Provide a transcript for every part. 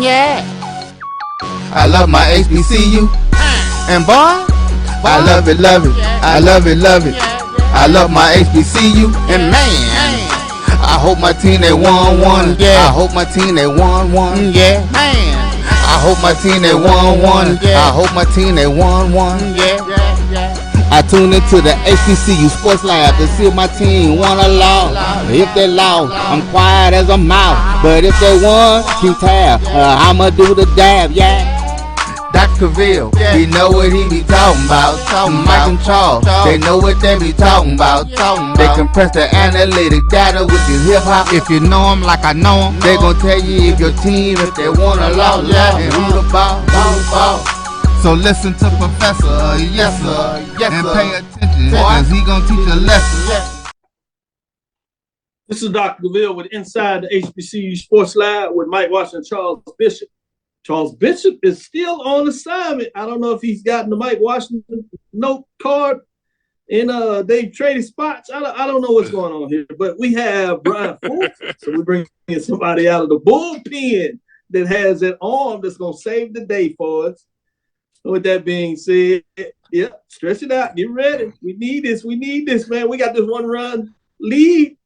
yeah. I love my HBCU. And boy, I love it, love it. I love it, love it. I love my HBCU. And man, I hope my team they won one. Yeah. I hope my team they won one. Yeah. Man, I hope my team they won one. I hope my team they won one. Yeah. I tune into the HBCU Sports Lab to see if my team won or lost. If they lost, I'm quiet as a mouse. But if they won, keep tab. I'ma do the dab, yeah. Dr. Cavil, he know what he be talking about. Mike and Charles, they know what they be talking about. They compress the analytic data with the hip hop. If you know them like I know them, they gon' tell you if your team, if they won or lost, and who the ball. So listen to Professor, yes sir, and pay attention, cause he gon' teach a lesson. This is Dr. Cavil with Inside the HBCU Sports Lab with Mike Washington and Charles Bishop. Charles Bishop is still on assignment. I don't know if he's gotten the Mike Washington note card and they've traded spots. I don't know what's going on here, but we have Bryan Fulford. So we're bringing somebody out of the bullpen that has an arm that's going to save the day for us. So with that being said, yeah, stretch it out. Get ready. We need this. We need this, man. We got this one-run lead.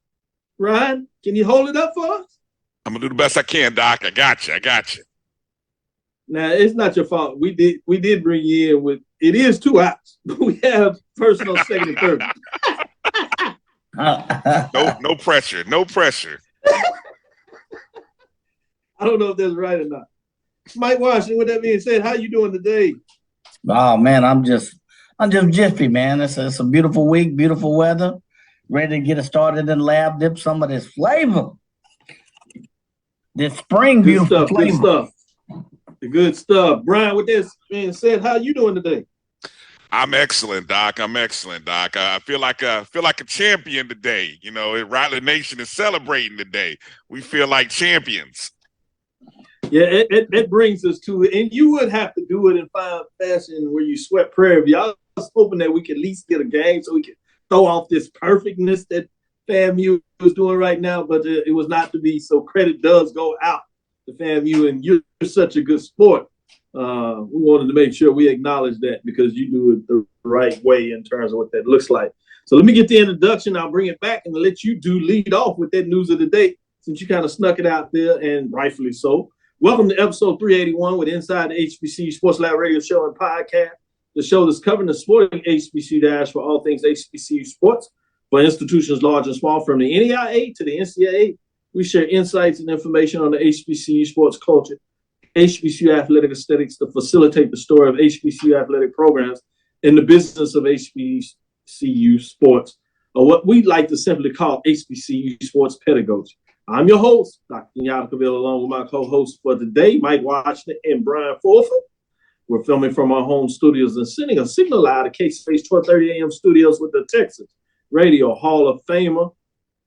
Ryan, can you hold it up for us? I'm going to do the best I can, Doc. I got you. Now, it's not your fault. We did bring you in with, it is 2 outs. We have personal second and third. No pressure. I don't know if that's right or not. Mike Washington, with that being said, how you doing today? Oh man, I'm just jiffy, man. It's a beautiful week, beautiful weather. Ready to get it started in the lab, dip some of this flavor. This spring beautiful flavor. Good stuff. Bryan, with this being said, how you doing today? I'm excellent, Doc. I feel like a champion today. You know, Rattler Nation is celebrating today. We feel like champions. Yeah, it brings us to it. And you would have to do it in fine fashion where you sweat Prairie View. I was hoping that we could at least get a game so we could throw off this perfectness that FAMU is doing right now, but it was not to be. So credit does go out to FAMU, and you're such a good sport. We wanted to make sure we acknowledge that because you do it the right way in terms of what that looks like. So let me get the introduction. I'll bring it back and let you lead off with that news of the day since you kind of snuck it out there, and rightfully so. Welcome to episode 381 with Inside the HBCU Sports Lab radio show and podcast, the show that's covering the sporting HBCU dash for all things HBCU sports for institutions large and small, from the NEIA to the NCAA. We share insights and information on the HBCU sports culture, HBCU athletic aesthetics to facilitate the story of HBCU athletic programs in the business of HBCU sports, or what we like to simply call HBCU sports pedagogy. I'm your host, Dr. Kenyatta Cavil, along with my co-hosts for today, Mike Washington and Bryan Fulford. We're filming from our home studios and sending a signal out of K-Space 12:30 a.m. studios with the Texas Radio Hall of Famer.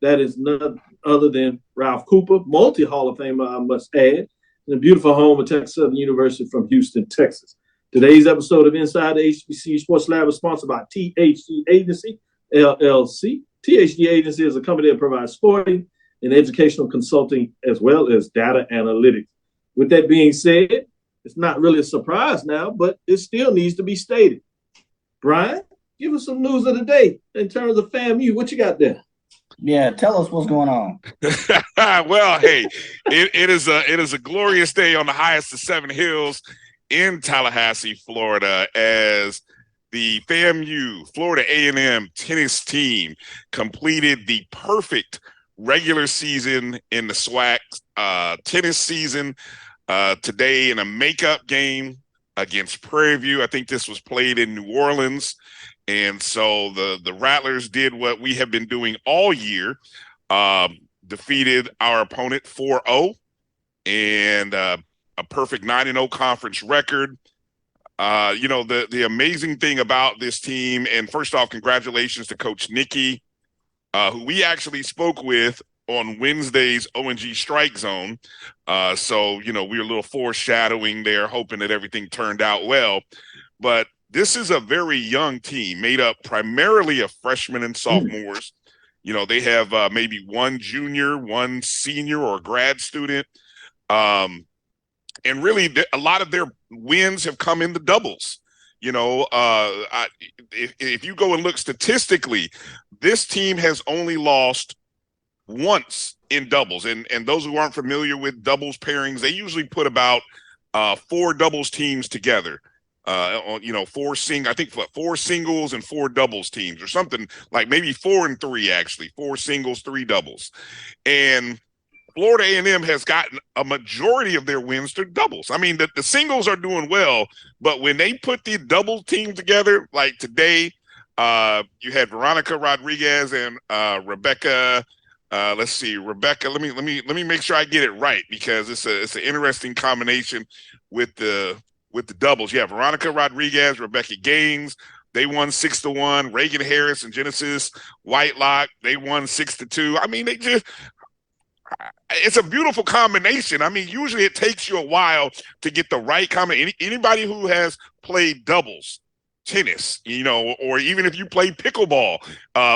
That is none other than Ralph Cooper, multi-Hall of Famer, I must add, in a beautiful home at Texas Southern University from Houston, Texas. Today's episode of Inside the HBCU Sports Lab is sponsored by THD Agency, LLC. THD Agency is a company that provides sporting and educational consulting as well as data analytics. With that being said, it's not really a surprise now, but it still needs to be stated. Bryan, give us some news of the day in terms of FAMU. What you got there? Yeah, tell us what's going on. Well, hey, it is a glorious day on the highest of 7 hills in Tallahassee, Florida, as the FAMU Florida A&M tennis team completed the perfect regular season in the SWAC tennis season today in a makeup game against Prairie View. I think this was played in New Orleans. And so the Rattlers did what we have been doing all year, defeated our opponent 4-0 and a perfect 9-0 conference record. You know, the amazing thing about this team, and first off, congratulations to Coach Nikki, who we actually spoke with on Wednesday's ONG Strike Zone. So, you know, we were a little foreshadowing there, hoping that everything turned out well. But this is a very young team made up primarily of freshmen and sophomores. You know, they have maybe one junior, one senior or grad student. really a lot of their wins have come in the doubles. You know, if you go and look statistically, this team has only lost once in doubles. And those who aren't familiar with doubles pairings, they usually put about 4 doubles teams together. I think 4 singles and 4 doubles teams, or something like maybe 4 and 3, actually 4 singles, 3 doubles. And Florida A&M has gotten a majority of their wins to doubles. I mean, the singles are doing well, but when they put the double team together, like today, you had Veronica Rodriguez and Rebecca. Rebecca. Let me make sure I get it right, because it's an interesting combination with the doubles. Yeah, Veronica Rodriguez, Rebecca Gaines. They won 6-1. Reagan Harris and Genesis Whitelock, they won 6-2. I mean, it's a beautiful combination. I mean, usually it takes you a while to get the right combination. Anybody who has played doubles, tennis, or even if you play pickleball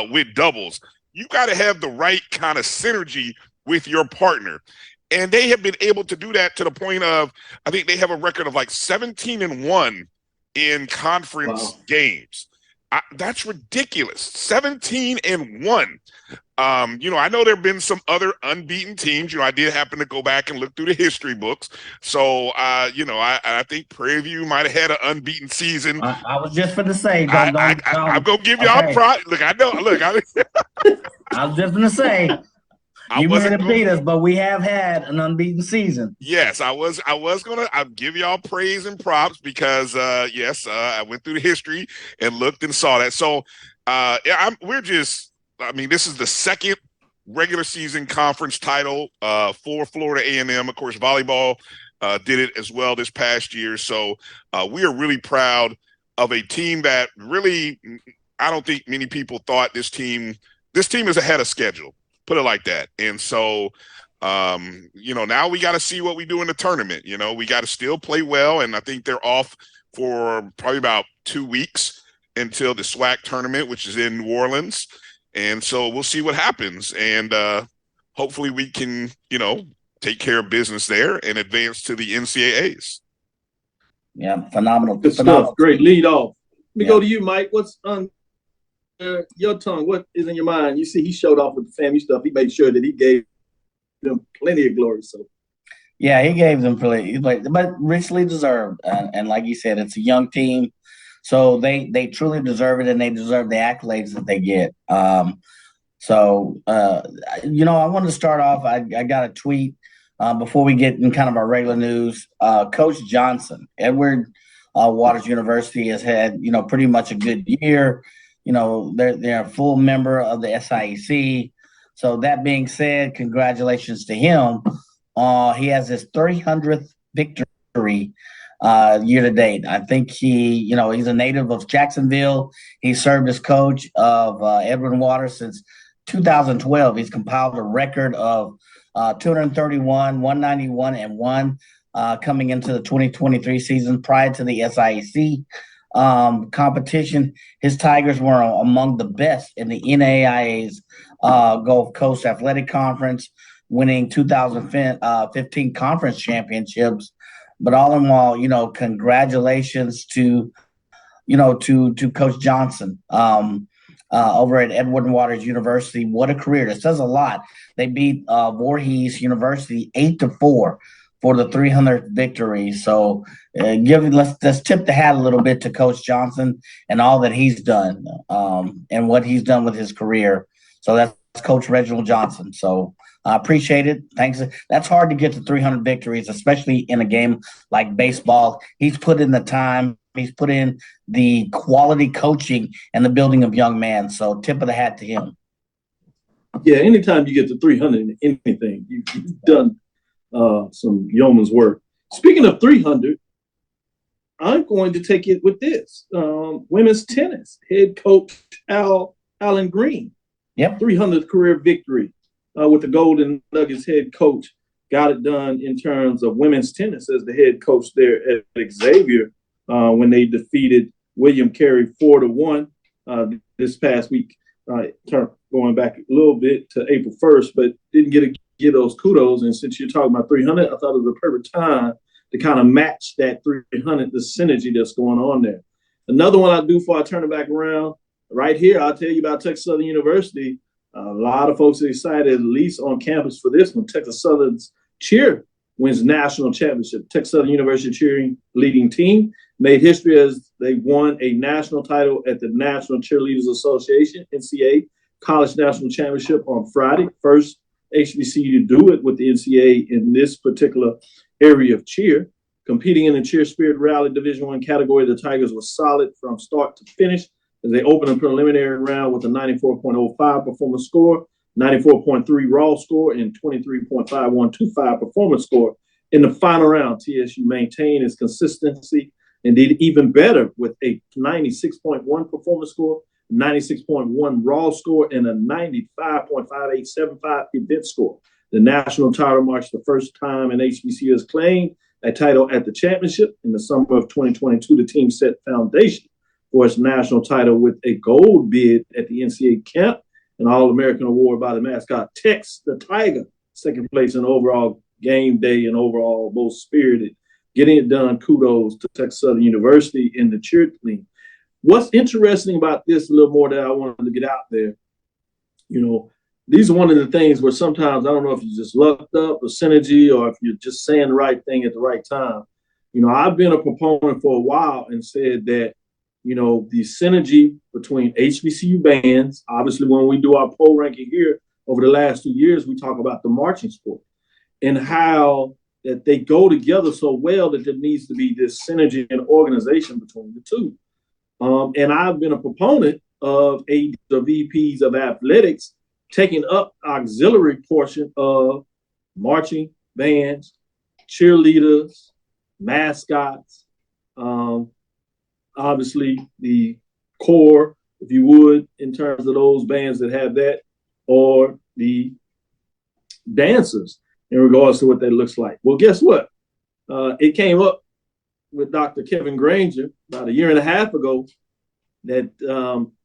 with doubles, you got to have the right kind of synergy with your partner. And they have been able to do that to the point of, I think they have a record of like 17-1 in conference games. That's ridiculous. 17-1. I know there have been some other unbeaten teams. I did happen to go back and look through the history books. So, I think Prairie View might have had an unbeaten season. I was just going to say. I'm going to give y'all pride. Look, I know. Look, I was just going to say. You may have beat us, but we have had an unbeaten season. Yes, I was gonna. I'll give y'all praise and props because I went through the history and looked and saw that. So this is the second regular season conference title for Florida A&M. Of course, volleyball did it as well this past year. So we are really proud of a team that really, I don't think many people thought this team is ahead of schedule. Put it like that. And so, now we got to see what we do in the tournament. We got to still play well. And I think they're off for probably about 2 weeks until the SWAC tournament, which is in New Orleans. And so we'll see what happens. And hopefully we can, take care of business there and advance to the NCAAs. Yeah, phenomenal. Good stuff. Great lead off. Let me go to you, Mike. What's on your tongue? What is in your mind? You see, he showed off with the FAMU stuff. He made sure that he gave them plenty of glory. So, yeah, he gave them plenty, but richly deserved. And like you said, it's a young team, so they truly deserve it, and they deserve the accolades that they get. I wanted to start off. I got a tweet before we get in kind of our regular news. Coach Johnson, Edward Waters University, has had pretty much a good year. They're a full member of the SIEC. So that being said, congratulations to him. He has his 300th victory year to date. I think he's a native of Jacksonville. He served as coach of Edward Waters since 2012. He's compiled a record of 231, 191, and 1 coming into the 2023 season. Prior to the SIEC competition, his Tigers were among the best in the NAIA's Gulf Coast Athletic Conference, winning 2015 conference championships. But all in all, congratulations to Coach Johnson over at Edward Waters University. What a career. This says a lot. They beat Voorhees University 8-4 for the 300th victory. So let's tip the hat a little bit to Coach Johnson and all that he's done and what he's done with his career. So that's Coach Reginald Johnson. So I appreciate it. Thanks. That's hard to get to 300 victories, especially in a game like baseball. He's put in the time. He's put in the quality coaching and the building of young men. So tip of the hat to him. Yeah, anytime you get to 300 in anything, you've done some yeoman's work. Speaking of 300, I'm going to take it with this. Women's tennis head coach Alan Green. Yep. 300th career victory with the Golden Nuggets head coach. Got it done in terms of women's tennis as the head coach there at Xavier when they defeated William Carey 4-1 this past week. Going back a little bit to April 1st, but didn't get those kudos. And since you're talking about 300, I thought it was a perfect time to kind of match that 300, the synergy that's going on there. Another one I do before I turn it back around, right here, I'll tell you about Texas Southern University. A lot of folks are excited, at least on campus, for this one. Texas Southern's cheer wins national championship. Texas Southern University cheering leading team made history as they won a national title at the National Cheerleaders Association, NCAA, College National Championship on Friday. First HBCU to do it with the NCAA in this particular area of cheer. Competing in the Cheer Spirit Rally Division I category, the Tigers were solid from start to finish as they opened a preliminary round with a 94.05 performance score, 94.3 raw score, and 23.5125 performance score. In the final round, TSU maintained its consistency and did even better with a 96.1 performance score, 96.1 raw score, and a 95.5875 event score. The national title marks the first time an HBCU has claimed a title at the championship. In the summer of 2022, the team set foundation for its national title with a gold bid at the NCAA camp, an All-American award by the mascot Tex the Tiger, second place in overall game day and overall most spirited. Getting it done, kudos to Texas Southern University in the cheer team. What's interesting about this a little more that I wanted to get out there, these are one of the things where sometimes I don't know if you just lucked up or synergy or if you're just saying the right thing at the right time. I've been a proponent for a while and said that, the synergy between HBCU bands, obviously when we do our poll ranking here over the last 2 years, we talk about the marching sport and how that they go together so well that there needs to be this synergy and organization between the two. And I've been a proponent of the VPs of athletics taking up auxiliary portion of marching bands, cheerleaders, mascots, obviously the core, if you would, in terms of those bands that have that, or the dancers in regards to what that looks like. Well, guess what? It came up with Dr. Kevin Granger about a year and a half ago that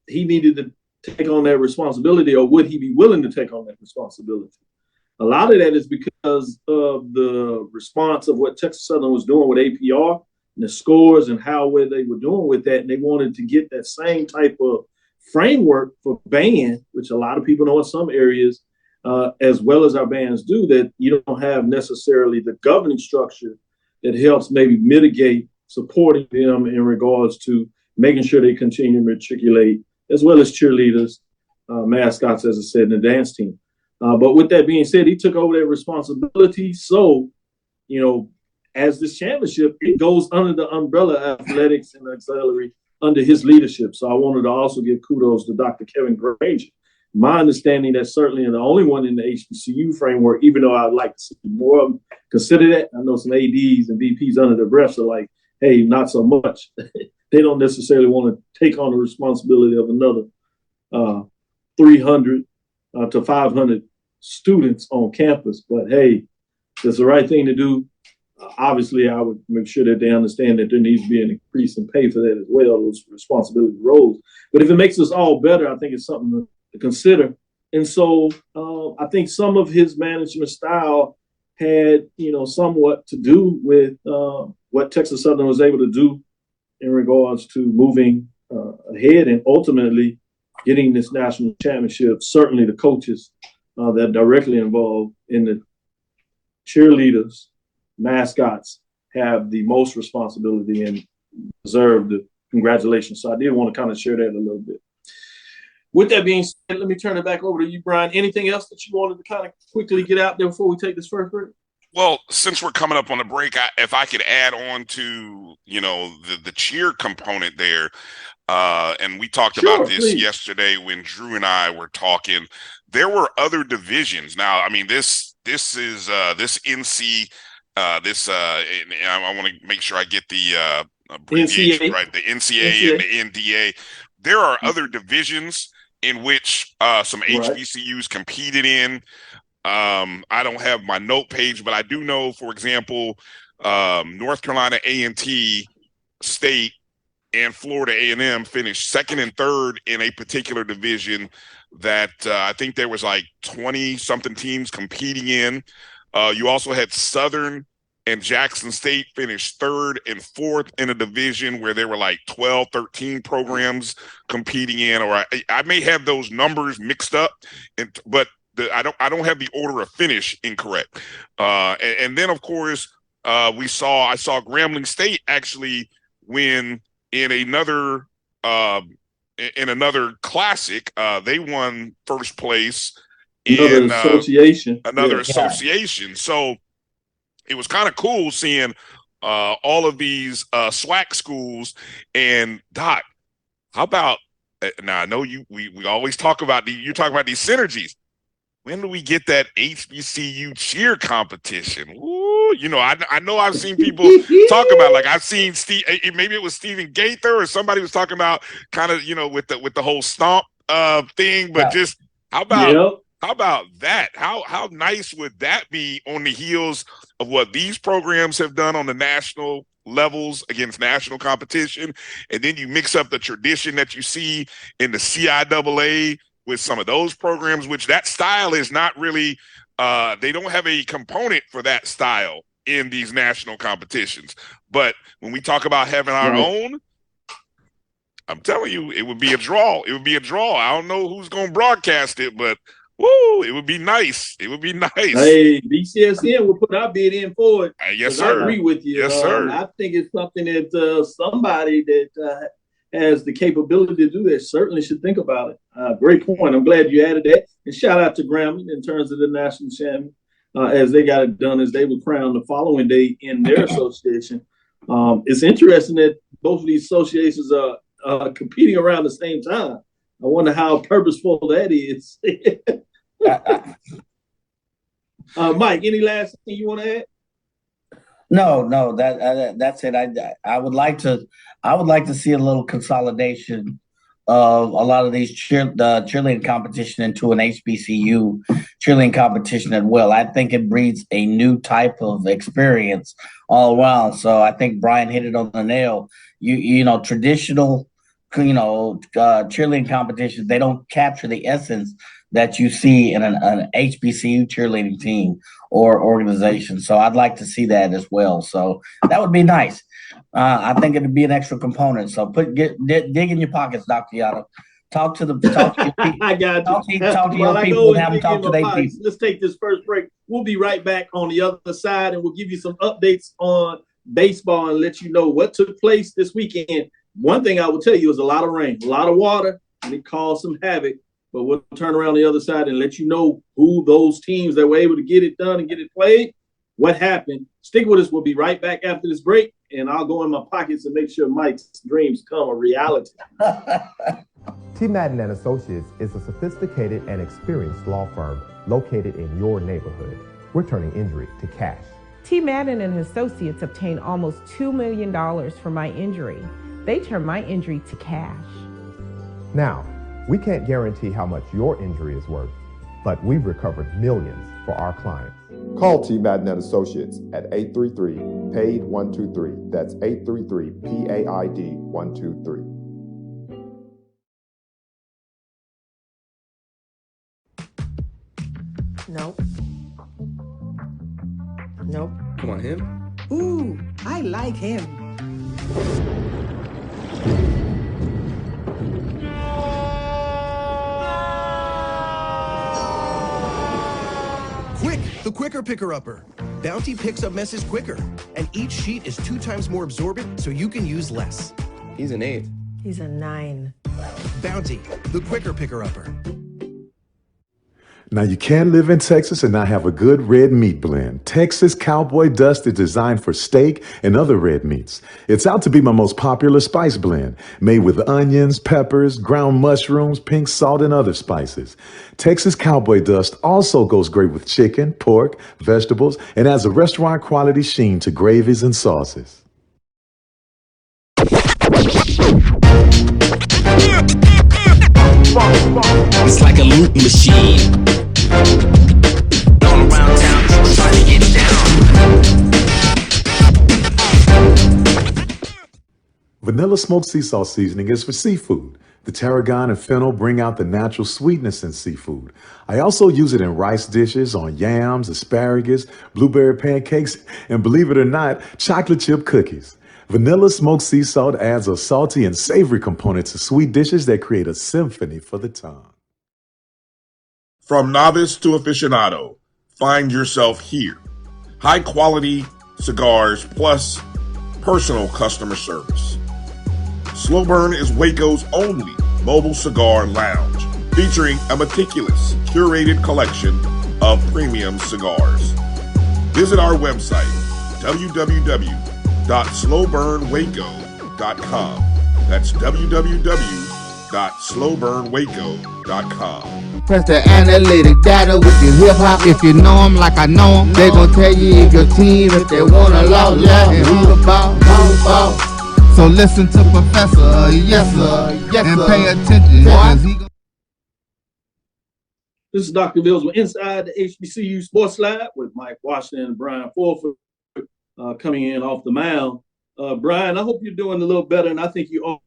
he needed to take on that responsibility, or would he be willing to take on that responsibility? A lot of that is because of the response of what Texas Southern was doing with APR and the scores and how well they were doing with that. And they wanted to get that same type of framework for band, which a lot of people know in some areas, as well as our bands do, that you don't have necessarily the governing structure that helps maybe mitigate supporting them in regards to making sure they continue to matriculate, as well as cheerleaders, mascots, as I said, in the dance team. But with that being said, he took over that responsibility. So, as this championship, it goes under the umbrella athletics and auxiliary under his leadership. So I wanted to also give kudos to Dr. Kevin Granger. My understanding that's certainly the only one in the HBCU framework, even though I'd like to see more of them consider that. I know some ADs and VPs under their breath are like, hey, not so much. They don't necessarily want to take on the responsibility of another 300 to 500 students on campus. But hey, it's the right thing to do. Obviously, I would make sure that they understand that there needs to be an increase in pay for that as well, those responsibility roles. But if it makes us all better, I think it's something to consider. And so I think some of his management style had, somewhat to do with what Texas Southern was able to do in regards to moving ahead and ultimately getting this national championship. Certainly the coaches that are directly involved in the cheerleaders, mascots have the most responsibility and deserve the congratulations. So I did want to kind of share that a little bit. With that being said, let me turn it back over to you, Bryan. Anything else that you wanted to kind of quickly get out there before we take this first break? Well, since we're coming up on the break, if I could add on to, the cheer component there, and we talked about this yesterday when Drew and I were talking, there were other divisions. Now, I mean, this is this NC, I want to make sure I get the abbreviation NCAA. Right, the NCAA and the NDA. There are other divisions in which some HBCUs competed in. I don't have my note page, but I do know, for example, North Carolina A&T State and Florida A&M finished second and third in a particular division that I think there was like 20-something teams competing in. You also had Southern and Jackson State finished 3rd and 4th in a division where there were like 12, 13 programs competing in, or I may have those numbers mixed up, but I don't have the order of finish incorrect. And then of course I saw Grambling State actually win in another classic. They won first place in another association. So it was kind of cool seeing all of these SWAC schools. And Doc, how about now? I know we always talk about you talk about these synergies. When do we get that HBCU cheer competition? Ooh, you know, I know I've seen people talk about, like I've seen Steve, maybe it was Stephen Gaither or somebody was talking about kind of, you know, with the whole stomp thing, but just how about that? How nice would that be on the heels of what these programs have done on the national levels against national competition? And then you mix up the tradition that you see in the CIAA with some of those programs, which that style is not really, they don't have a component for that style in these national competitions. But when we talk about having our own, I'm telling you, it would be a draw. It would be a draw. I don't know who's going to broadcast it, but woo, it would be nice. It would be nice. Hey, BCSN will put our bid in for it. Yes, sir. I agree with you. Yes, sir. I think it's something that somebody that has the capability to do that certainly should think about it. Great point. I'm glad you added that. And shout out to Grambling in terms of the national champion, as they got it done, as they were crowned the following day in their association. It's interesting that both of these associations are competing around the same time. I wonder how purposeful that is. Mike, any last thing you want to add? No, that's it. I would like to see a little consolidation of a lot of these cheerleading competition into an HBCU cheerleading competition as well. I think it breeds a new type of experience all around. So I think Bryan hit it on the nail. You know, traditional, cheerleading competitions, they don't capture the essence that you see in an HBCU cheerleading team or organization. So I'd like to see that as well. So that would be nice. I think it'd be an extra component. So dig in your pockets, Dr. Yatta. Talk to your people. I got you. Talk to your people and have them talk to their people. Let's take this first break. We'll be right back on the other side, and we'll give you some updates on baseball and let you know what took place this weekend. One thing I will tell you is a lot of rain, a lot of water, and it caused some havoc. But we'll turn around the other side and let you know who those teams that were able to get it done and get it played, what happened. Stick with us. We'll be right back after this break, and I'll go in my pockets and make sure Mike's dreams come a reality. T. Madden and Associates is a sophisticated and experienced law firm located in your neighborhood. We're turning injury to cash. T. Madden and Associates obtained almost $2 million for my injury. They turned my injury to cash. Now, we can't guarantee how much your injury is worth, but we've recovered millions for our clients. Call T. Madden and Associates at 833-PAID-123. That's 833-PAID-123. Nope. Come on, him? Ooh, I like him. Quick, the quicker picker-upper. Bounty picks up messes quicker, and each sheet is 2 times more absorbent, so you can use less. He's an 8. He's a 9. Bounty, the quicker picker-upper. Now, you can't live in Texas and not have a good red meat blend. Texas Cowboy Dust is designed for steak and other red meats. It's out to be my most popular spice blend, made with onions, peppers, ground mushrooms, pink salt, and other spices. Texas Cowboy Dust also goes great with chicken, pork, vegetables, and adds a restaurant-quality sheen to gravies and sauces. It's like a loop machine. All around town, people trying to get down. Vanilla smoked sea salt seasoning is for seafood. The tarragon and fennel bring out the natural sweetness in seafood. I also use it in rice dishes, on yams, asparagus, blueberry pancakes, and believe it or not, chocolate chip cookies. Vanilla smoked sea salt adds a salty and savory component to sweet dishes that create a symphony for the tongue. From novice to aficionado, find yourself here. High quality cigars plus personal customer service. Slow Burn is Waco's only mobile cigar lounge, featuring a meticulous, curated collection of premium cigars. Visit our website, www.slowburnwaco.com. That's www.slowburnwaco.com. Press the analytic data with your hip hop. If you know them like I know them, they gon' tell you if your team, if they wanna law, and who the ball. So listen to Professor, yes sir, and pay attention. This is Dr. Mills. We're inside the HBCU Sports Lab with Mike Washington and Bryan Fulford coming in off the mound. Bryan, I hope you're doing a little better, and I think you are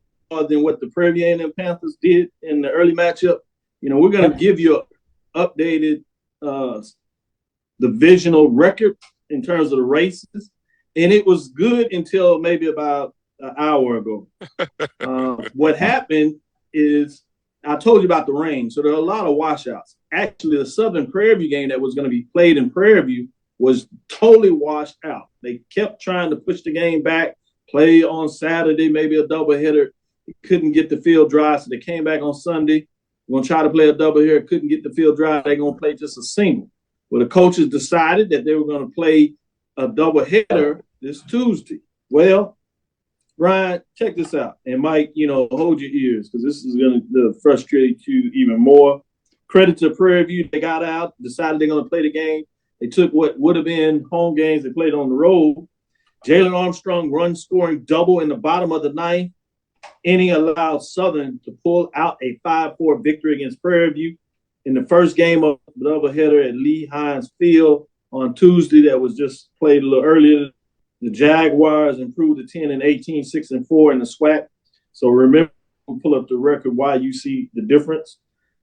than what the Prairie View A&M Panthers did in the early matchup. You know, we're going to give you an updated divisional record in terms of the races, and it was good until maybe about an hour ago. What happened is I told you about the rain, so there are a lot of washouts. Actually, the Southern Prairie View game that was going to be played in Prairie View was totally washed out. They kept trying to push the game back, play on Saturday, maybe a doubleheader. Couldn't get the field dry, so they came back on Sunday. We're going to try to play a doubleheader. Couldn't get the field dry. They're going to play just a single. Well, the coaches decided that they were going to play a doubleheader this Tuesday. Well, Bryan, check this out. And Mike, you know, hold your ears because this is going to frustrate you even more. Credit to Prairie View. They got out, decided they're going to play the game. They took what would have been home games. They played on the road. Jalen Armstrong run scoring double in the bottom of the ninth inning allowed Southern to pull out a 5-4 victory against Prairie View in the first game of the doubleheader at Lee Hines Field on Tuesday that was just played a little earlier. The Jaguars improved to 10-18, 6-4 in the SWAC. So remember, pull up the record why you see the difference.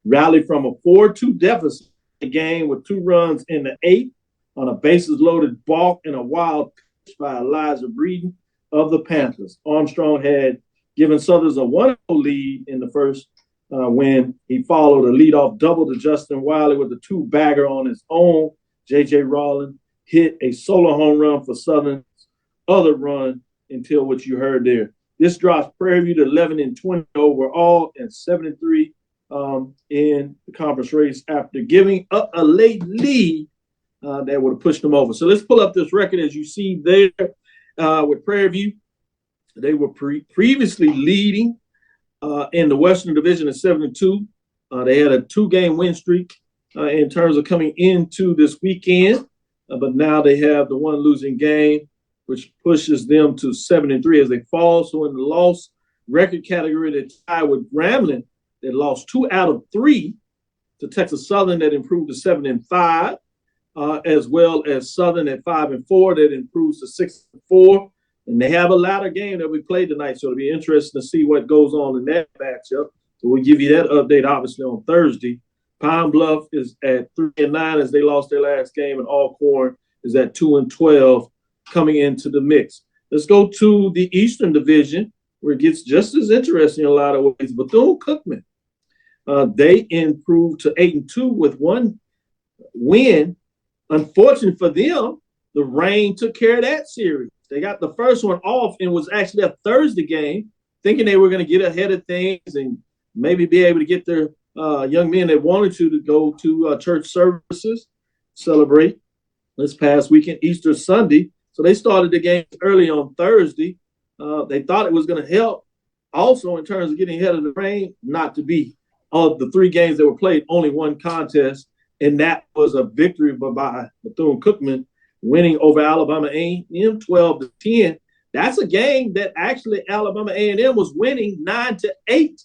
Rallied from a 4-2 deficit game with 2 runs in the 8th on a bases-loaded balk and a wild pitch by Elijah Breeden of the Panthers. Armstrong had given Southern a 1-0 lead in the first when he followed a leadoff double to Justin Wiley with a 2-bagger on his own. J.J. Rawlins hit a solo home run for Southern's other run until what you heard there. This drops Prairie View to 11-20 overall and 7-3 in the conference race after giving up a late lead that would have pushed them over. So let's pull up this record as you see there with Prairie View. They were previously leading in the Western Division at 7-2. They had a 2-game win streak in terms of coming into this weekend, but now they have the one losing game, which pushes them to 7-3 as they fall. So in the loss record category, they tied with Grambling that lost 2 out of 3 to Texas Southern that improved to 7-5, as well as Southern at 5-4 that improves to 6-4. And they have a ladder game that we played tonight, so it'll be interesting to see what goes on in that matchup. So we'll give you that update, obviously, on Thursday. Pine Bluff is at 3-9 as they lost their last game, and Alcorn is at 2-12 coming into the mix. Let's go to the Eastern Division, where it gets just as interesting in a lot of ways. Bethune-Cookman, they improved to 8-2 with 1 win. Unfortunately for them, the rain took care of that series. They got the first one off and was actually a Thursday game, thinking they were going to get ahead of things and maybe be able to get their young men that wanted to go to church services, celebrate this past weekend, Easter Sunday. So they started the game early on Thursday. They thought it was going to help also in terms of getting ahead of the rain, not to be. Of the 3 games that were played, only 1 contest, and that was a victory by Bethune-Cookman, winning over Alabama A&M 12-10. That's a game that actually Alabama A&M was winning 9-8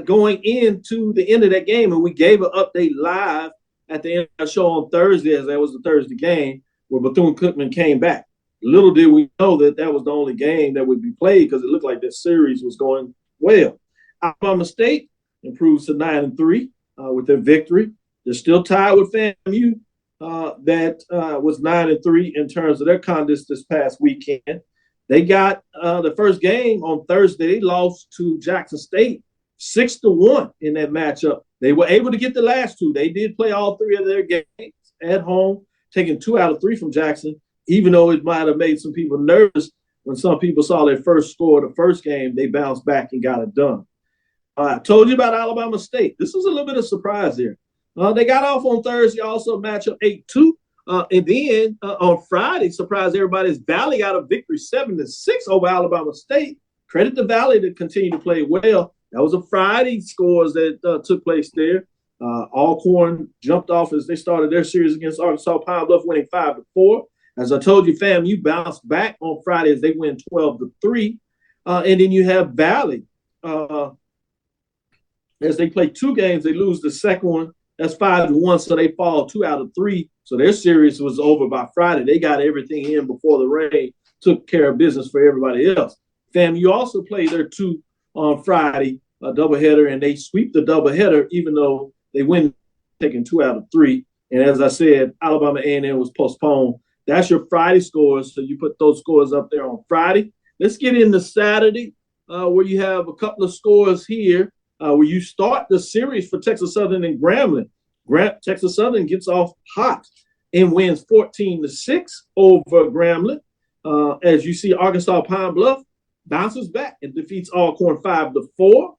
going into the end of that game. And we gave an update live at the end of the show on Thursday, as that was the Thursday game, where Bethune-Cookman came back. Little did we know that that was the only game that would be played because it looked like this series was going well. Alabama State improves to 9-3 with their victory. They're still tied with FAMU that was 9-3 in terms of their contests this past weekend. They got the first game on Thursday. They lost to Jackson State 6-1 in that matchup. They were able to get the last two. They did play all three of their games at home, taking 2 out of 3 from Jackson, even though it might have made some people nervous when some people saw their first score the first game. They bounced back and got it done. I told you about Alabama State. This was a little bit of a surprise there. They got off on Thursday, also matchup 8-2. And then on Friday, surprised everybody's Valley got a victory 7-6 over Alabama State. Credit to Valley to continue to play well. That was a Friday scores that took place there. Alcorn jumped off as they started their series against Arkansas Pine Bluff, winning 5-4. As I told you, FAMU bounced back on Friday as they win 12-3. And then you have Valley. As they play 2 games, they lose the second one. That's 5-1, so they fall 2 out of 3. So their series was over by Friday. They got everything in before the rain took care of business for everybody else. FAMU also played their 2 on Friday, a doubleheader, and they sweep the doubleheader even though they win, taking 2 out of 3. And as I said, Alabama A&M was postponed. That's your Friday scores, so you put those scores up there on Friday. Let's get into Saturday, where you have a couple of scores here. Where you start the series for Texas Southern and Grambling. Texas Southern gets off hot and wins 14-6 over Grambling. As you see, Arkansas Pine Bluff bounces back and defeats Alcorn 5-4.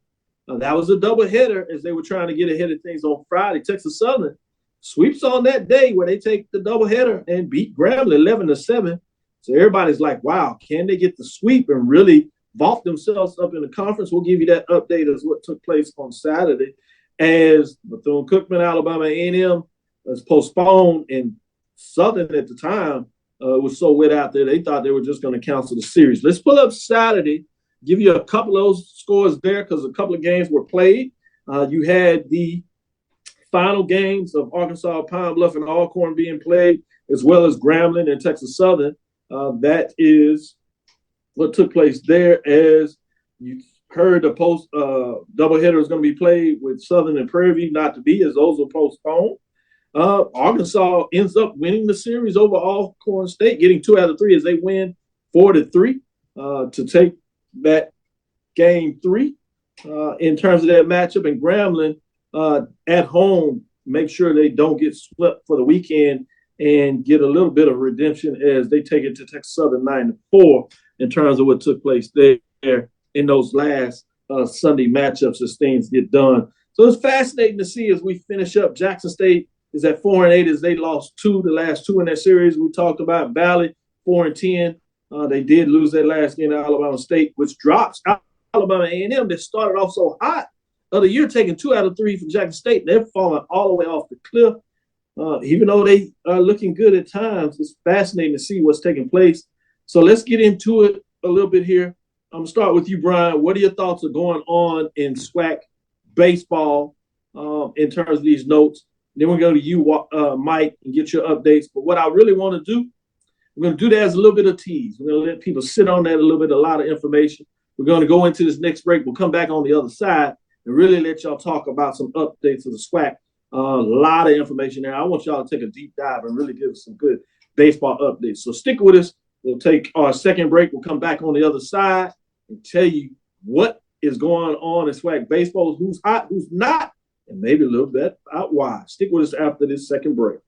That was a doubleheader as they were trying to get ahead of things on Friday. Texas Southern sweeps on that day where they take the doubleheader and beat Grambling 11-7. So everybody's like, wow, can they get the sweep and really vault themselves up in the conference? We'll give you that update as what took place on Saturday as Bethune-Cookman, Alabama A&M was postponed, and Southern at the time was so wet out there, they thought they were just going to cancel the series. Let's pull up Saturday, give you a couple of those scores there because a couple of games were played. You had the final games of Arkansas, Pine Bluff, and Alcorn being played, as well as Grambling and Texas Southern. That is what took place there. As you heard, the post doubleheader is going to be played with Southern and Prairie View, not to be, as those were postponed. Arkansas ends up winning the series over Alcorn State, getting 2 out of 3 as they win 4-3 to take that game 3 in terms of that matchup. And Grambling at home, make sure they don't get swept for the weekend and get a little bit of redemption as they take it to Texas Southern 9-4. In terms of what took place there in those last Sunday matchups as things get done. So it's fascinating to see as we finish up. Jackson State is at 4-8 as they lost the last 2 in their series. We talked about Valley 4-10. They did lose their last game to Alabama State, which drops Alabama A&M that started off so hot of the year, taking 2 out of 3 from Jackson State. They're falling all the way off the cliff. Even though they are looking good at times, it's fascinating to see what's taking place. So let's get into it a little bit here. I'm going to start with you, Bryan. What are your thoughts are going on in SWAC baseball in terms of these notes? Then we'll go to you, Mike, and get your updates. But what I really want to do, we're going to do that as a little bit of tease. We're going to let people sit on that a little bit, a lot of information. We're going to go into this next break. We'll come back on the other side and really let y'all talk about some updates of the SWAC. A lot of information there. I want y'all to take a deep dive and really give us some good baseball updates. So stick with us. We'll take our second break. We'll come back on the other side and tell you what is going on in SWAC baseball, who's hot, who's not, and maybe a little bit out why. Stick with us after this second break.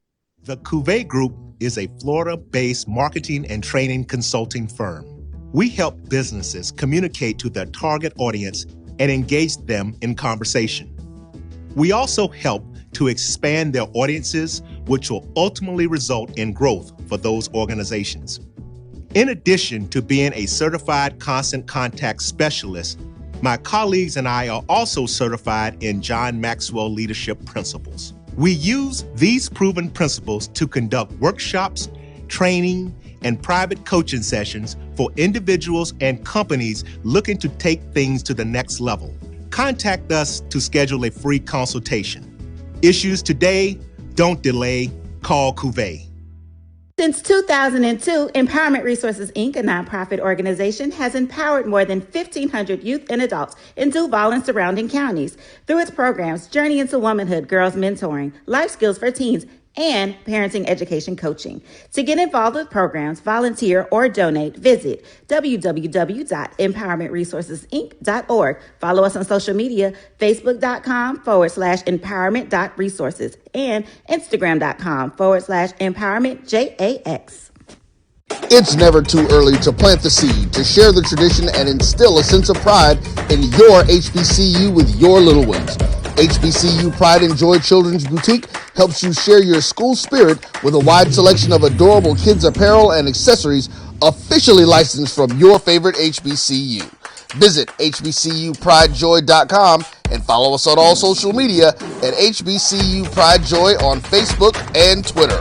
The Cuvée Group is a Florida-based marketing and training consulting firm. We help businesses communicate to their target audience and engage them in conversation. We also help to expand their audiences, which will ultimately result in growth for those organizations. In addition to being a certified constant contact specialist, my colleagues and I are also certified in John Maxwell Leadership Principles. We use these proven principles to conduct workshops, training, and private coaching sessions for individuals and companies looking to take things to the next level. Contact us to schedule a free consultation. Issues today, don't delay, call Cuvée. Since 2002, Empowerment Resources, Inc., a nonprofit organization, has empowered more than 1,500 youth and adults in Duval and surrounding counties. Through its programs, Journey into Womanhood, Girls Mentoring, Life Skills for Teens, and Parenting Education Coaching. To get involved with programs, volunteer, or donate, visit www.empowermentresourcesinc.org. Follow us on social media, facebook.com/empowerment.resources and instagram.com/empowermentJAX. It's never too early to plant the seed, to share the tradition, and instill a sense of pride in your HBCU with your little ones. HBCU Pride and Joy Children's Boutique helps you share your school spirit with a wide selection of adorable kids' apparel and accessories officially licensed from your favorite HBCU. Visit hbcupridejoy.com and follow us on all social media at HBCU Pride Joy on Facebook and Twitter.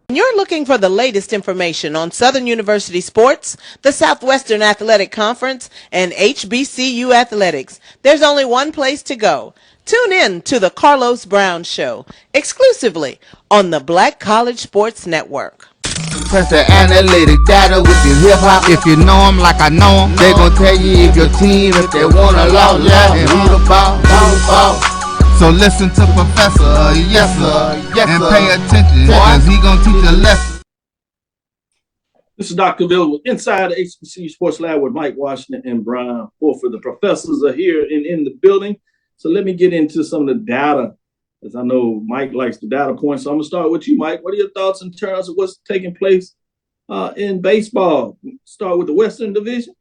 You're looking for the latest information on Southern University sports, the Southwestern Athletic Conference, and HBCU athletics. There's only one place to go. Tune in to the Carlos Brown Show, exclusively on the Black College Sports Network. Press the analytic data with your hip-hop. If you know them like I know them, they gon' tell you if your team, if they want a law, and who the ball. So listen to Professor, yes sir, and pay attention, cause he gonna teach a lesson. This is Dr. Cavil with Inside the HBCU Sports Lab with Mike Washington and Bryan Fulford. The professors are here in the building. So let me get into some of the data, as I know Mike likes the data points. So I'm gonna start with you, Mike. What are your thoughts in terms of what's taking place in baseball? Start with the Western Division.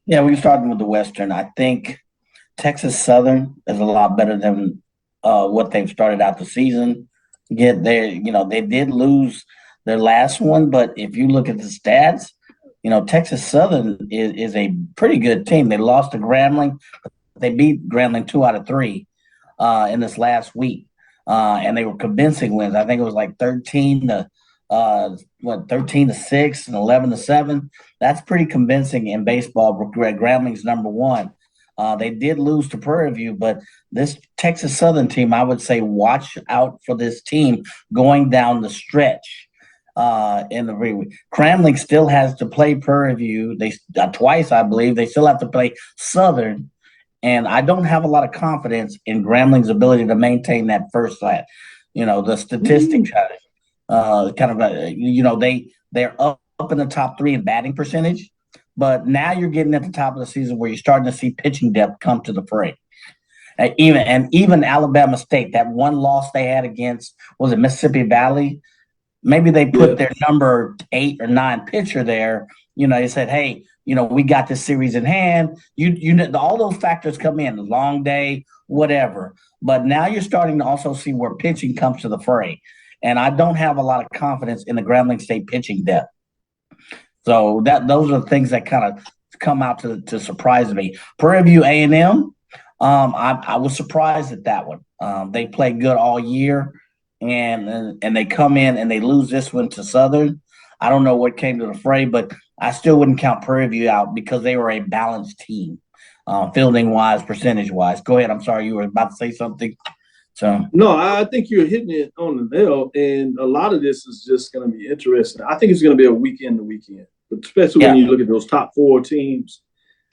Yeah, we can start with the Western. I think Texas Southern is a lot better than what they've started out the season. They did lose their last one, but if you look at the stats, Texas Southern is a pretty good team. They lost to Grambling. They beat Grambling 2 out of 3 in this last week, and they were convincing wins. I think it was like 13 to 6 and 11-7. That's pretty convincing in baseball. Grambling's number 1. They did lose to Prairie View, but this Texas Southern team, I would say watch out for this team going down the stretch in the week. Grambling still has to play Prairie View. They twice, I believe. They still have to play Southern, and I don't have a lot of confidence in Grambling's ability to maintain that first side. The statistics, they're up in the top 3 in batting percentage. But now you're getting at the top of the season where you're starting to see pitching depth come to the fray. Even Alabama State, that one loss they had against, was it Mississippi Valley? Maybe they put their number 8 or 9 pitcher there. They said, hey, we got this series in hand. All those factors come in, the long day, whatever. But now you're starting to also see where pitching comes to the fray. And I don't have a lot of confidence in the Grambling State pitching depth. So those are the things that kind of come out to surprise me. Prairie View A&M, I was surprised at that one. They played good all year, and they come in and they lose this one to Southern. I don't know what came to the fray, but I still wouldn't count Prairie View out because they were a balanced team, fielding-wise, percentage-wise. Go ahead. I'm sorry, you were about to say something. So no, I think you're hitting it on the nail, and a lot of this is just going to be interesting. I think it's going to be a weekend to weekend, but especially when you look at those top 4 teams.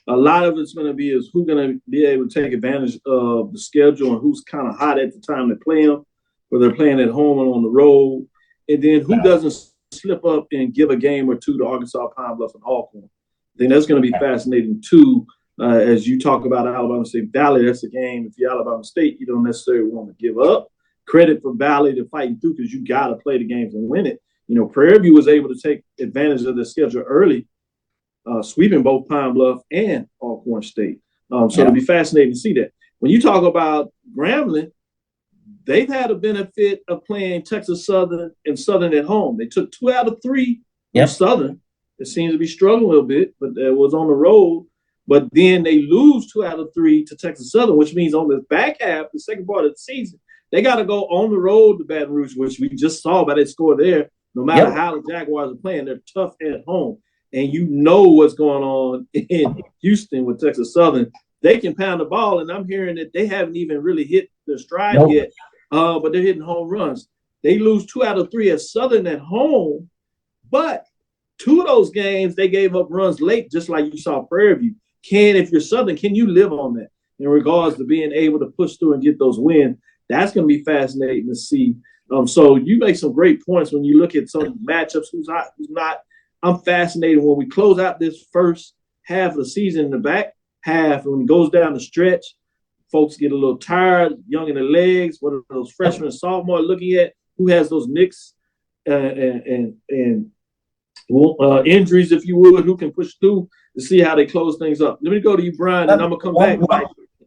A lot of it's going to be is who's going to be able to take advantage of the schedule and who's kind of hot at the time they play them, whether they're playing at home and on the road, and then who doesn't slip up and give a game or two to Arkansas, Pine Bluff, and Alcorn. I think that's going to be fascinating too. As you talk about Alabama State Valley, that's a game. If you're Alabama State, you don't necessarily want to give up credit for Valley to fighting through because you got to play the games and win it. Prairie View was able to take advantage of the schedule early, sweeping both Pine Bluff and Alcorn State. So it'll be fascinating to see that. When you talk about Grambling, they've had a benefit of playing Texas Southern and Southern at home. They took 2 out of 3 from Southern. It seems to be struggling a little bit, but it was on the road. But then they lose 2 out of 3 to Texas Southern, which means on the back half, the second part of the season, they got to go on the road to Baton Rouge, which we just saw by that score there. No matter how the Jaguars are playing, they're tough at home. And you know what's going on in Houston with Texas Southern. They can pound the ball, and I'm hearing that they haven't even really hit their stride yet, but they're hitting home runs. They lose 2 out of 3 at Southern at home, but 2 of those games they gave up runs late, just like you saw Prairie View. If you're Southern, can you live on that in regards to being able to push through and get those wins? That's going to be fascinating to see. So you make some great points when you look at some matchups, who's hot, who's not. I'm fascinated when we close out this first half of the season in the back half, when it goes down the stretch, folks get a little tired, young in the legs. What are those freshmen and sophomore looking at? Who has those nicks and injuries, if you would, who can push through to see how they close things up. Let me go to you, Brian, and I'm going to come back.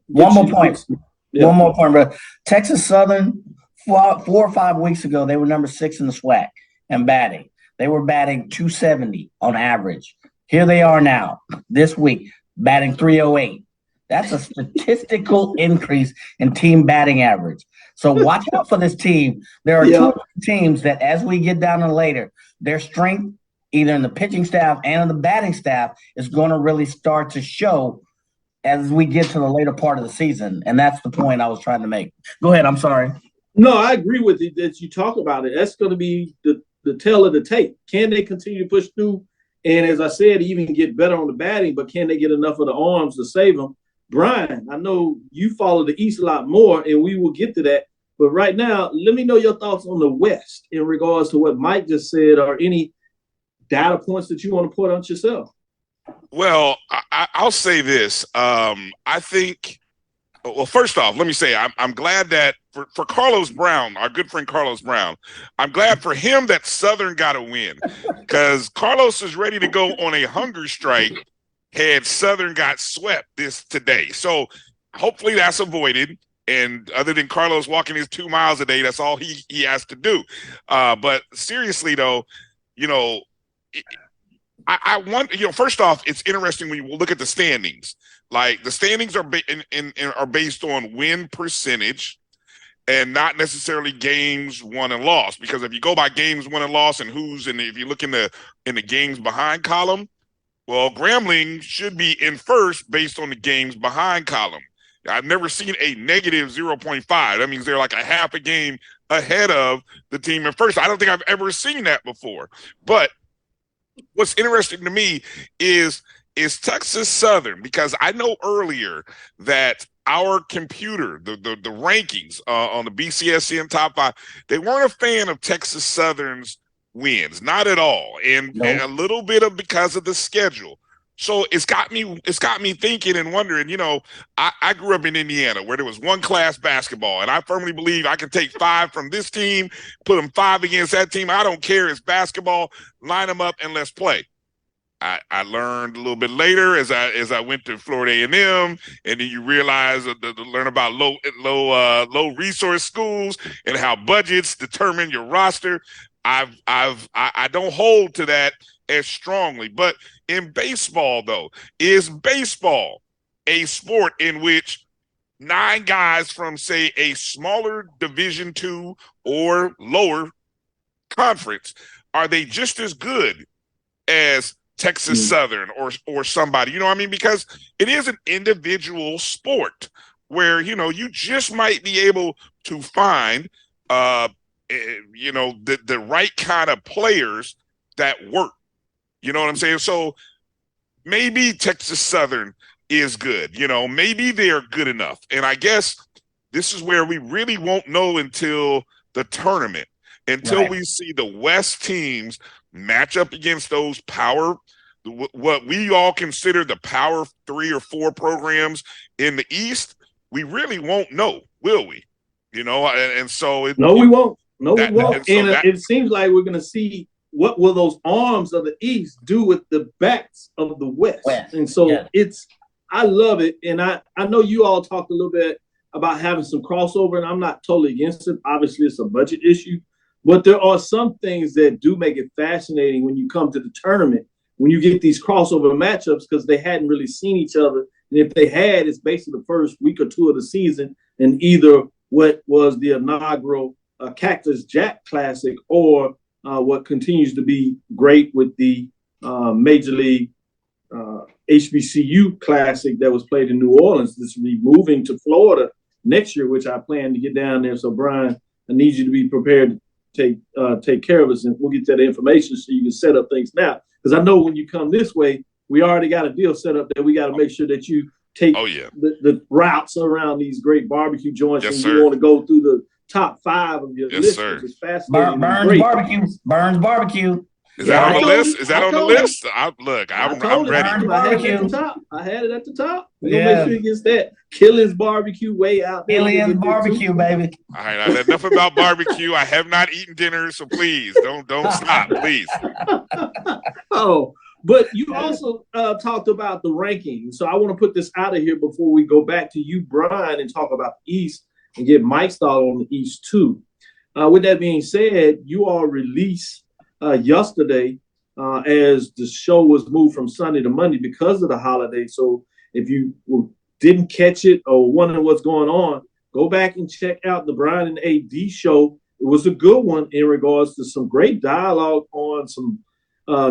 One more point. One more point, bro. Texas Southern, 4 or 5 weeks ago, they were number 6 in the SWAC and batting. They were batting 270 on average. Here they are now, this week, batting 308. That's a statistical increase in team batting average. So watch out for this team. There are 2 teams that, as we get down to later, their strength, either in the pitching staff and in the batting staff, is going to really start to show as we get to the later part of the season. And that's the point I was trying to make. Go ahead. I'm sorry. No, I agree with you that you talk about it. That's going to be the tail of the tape. Can they continue to push through? And as I said, even get better on the batting, but can they get enough of the arms to save them? Brian, I know you follow the East a lot more, and we will get to that. But right now, let me know your thoughts on the West in regards to what Mike just said, or any data points that you want to put on yourself. Well, I'll say this. I think, well, first off, let me say I'm glad that for Carlos Brown, our good friend Carlos Brown, I'm glad for him that Southern got a win, because Carlos is ready to go on a hunger strike had Southern got swept today. So hopefully that's avoided. And other than Carlos walking his 2 miles a day, that's all he has to do. But seriously, though, I want, first off, it's interesting when you look at the standings. Like, the standings are are based on win percentage and not necessarily games won and lost. Because if you go by games won and lost and if you look in the games behind column, well, Grambling should be in first based on the games behind column. I've never seen a negative 0.5. That means they're like a half a game ahead of the team in first. I don't think I've ever seen that before. But what's interesting to me is Texas Southern, because I know earlier that our computer, the rankings on the BCSN top 5, they weren't a fan of Texas Southern's wins, not at all, and a little bit of because of the schedule. So it's got me thinking and wondering. I grew up in Indiana where there was one class basketball, and I firmly believe I can take 5 from this team, put them 5 against that team. I don't care. It's basketball. Line them up and let's play. I learned a little bit later as I went to Florida A&M, and then you realize to learn about low resource schools and how budgets determine your roster. I don't hold to that as strongly. But in baseball, though, is baseball a sport in which 9 guys from, say, a smaller Division II or lower conference, are they just as good as Texas Southern or somebody? You know what I mean? Because it is an individual sport where, you just might be able to find the right kind of players that work. You know what I'm saying? So maybe Texas Southern is good. Maybe they're good enough. And I guess this is where we really won't know until the tournament, until we see the West teams match up against those what we all consider the power 3 or 4 programs in the East. We really won't know, will we? And so no, we won't. No, we won't. It seems like we're going to see what will those arms of the East do with the backs of the West. And so I love it. And I know you all talked a little bit about having some crossover, and I'm not totally against it. Obviously, it's a budget issue. But there are some things that do make it fascinating when you come to the tournament, when you get these crossover matchups, because they hadn't really seen each other. And if they had, it's basically the first week or 2 of the season, and either what was the inaugural Cactus Jack Classic or what continues to be great with the Major League HBCU Classic that was played in New Orleans. This will be moving to Florida next year, which I plan to get down there. So, Brian, I need you to be prepared take care of us, and we'll get that information so you can set up things now. Because I know when you come this way, we already got a deal set up that we got to make sure that you take the routes around these great barbecue joints, and you want to go through the top 5 of your list, which is fascinating. Burns Barbecue. Is that on the list? Is that on the list? I'm ready. I had it at the top. I had it at the top. We're going to make sure it gets that. Killian's Barbecue way out there. Killian's Barbecue, baby. All right, enough about barbecue. I have not eaten dinner, so please don't stop, please. But you also talked about the rankings. So I want to put this out of here before we go back to you, Bryan, and talk about the East and get Mike's thought on the East too. With that being said, you all released yesterday as the show was moved from Sunday to Monday because of the holiday. So if you didn't catch it or wondering what's going on, go back and check out the Bryan and AD show. It was a good one in regards to some great dialogue on some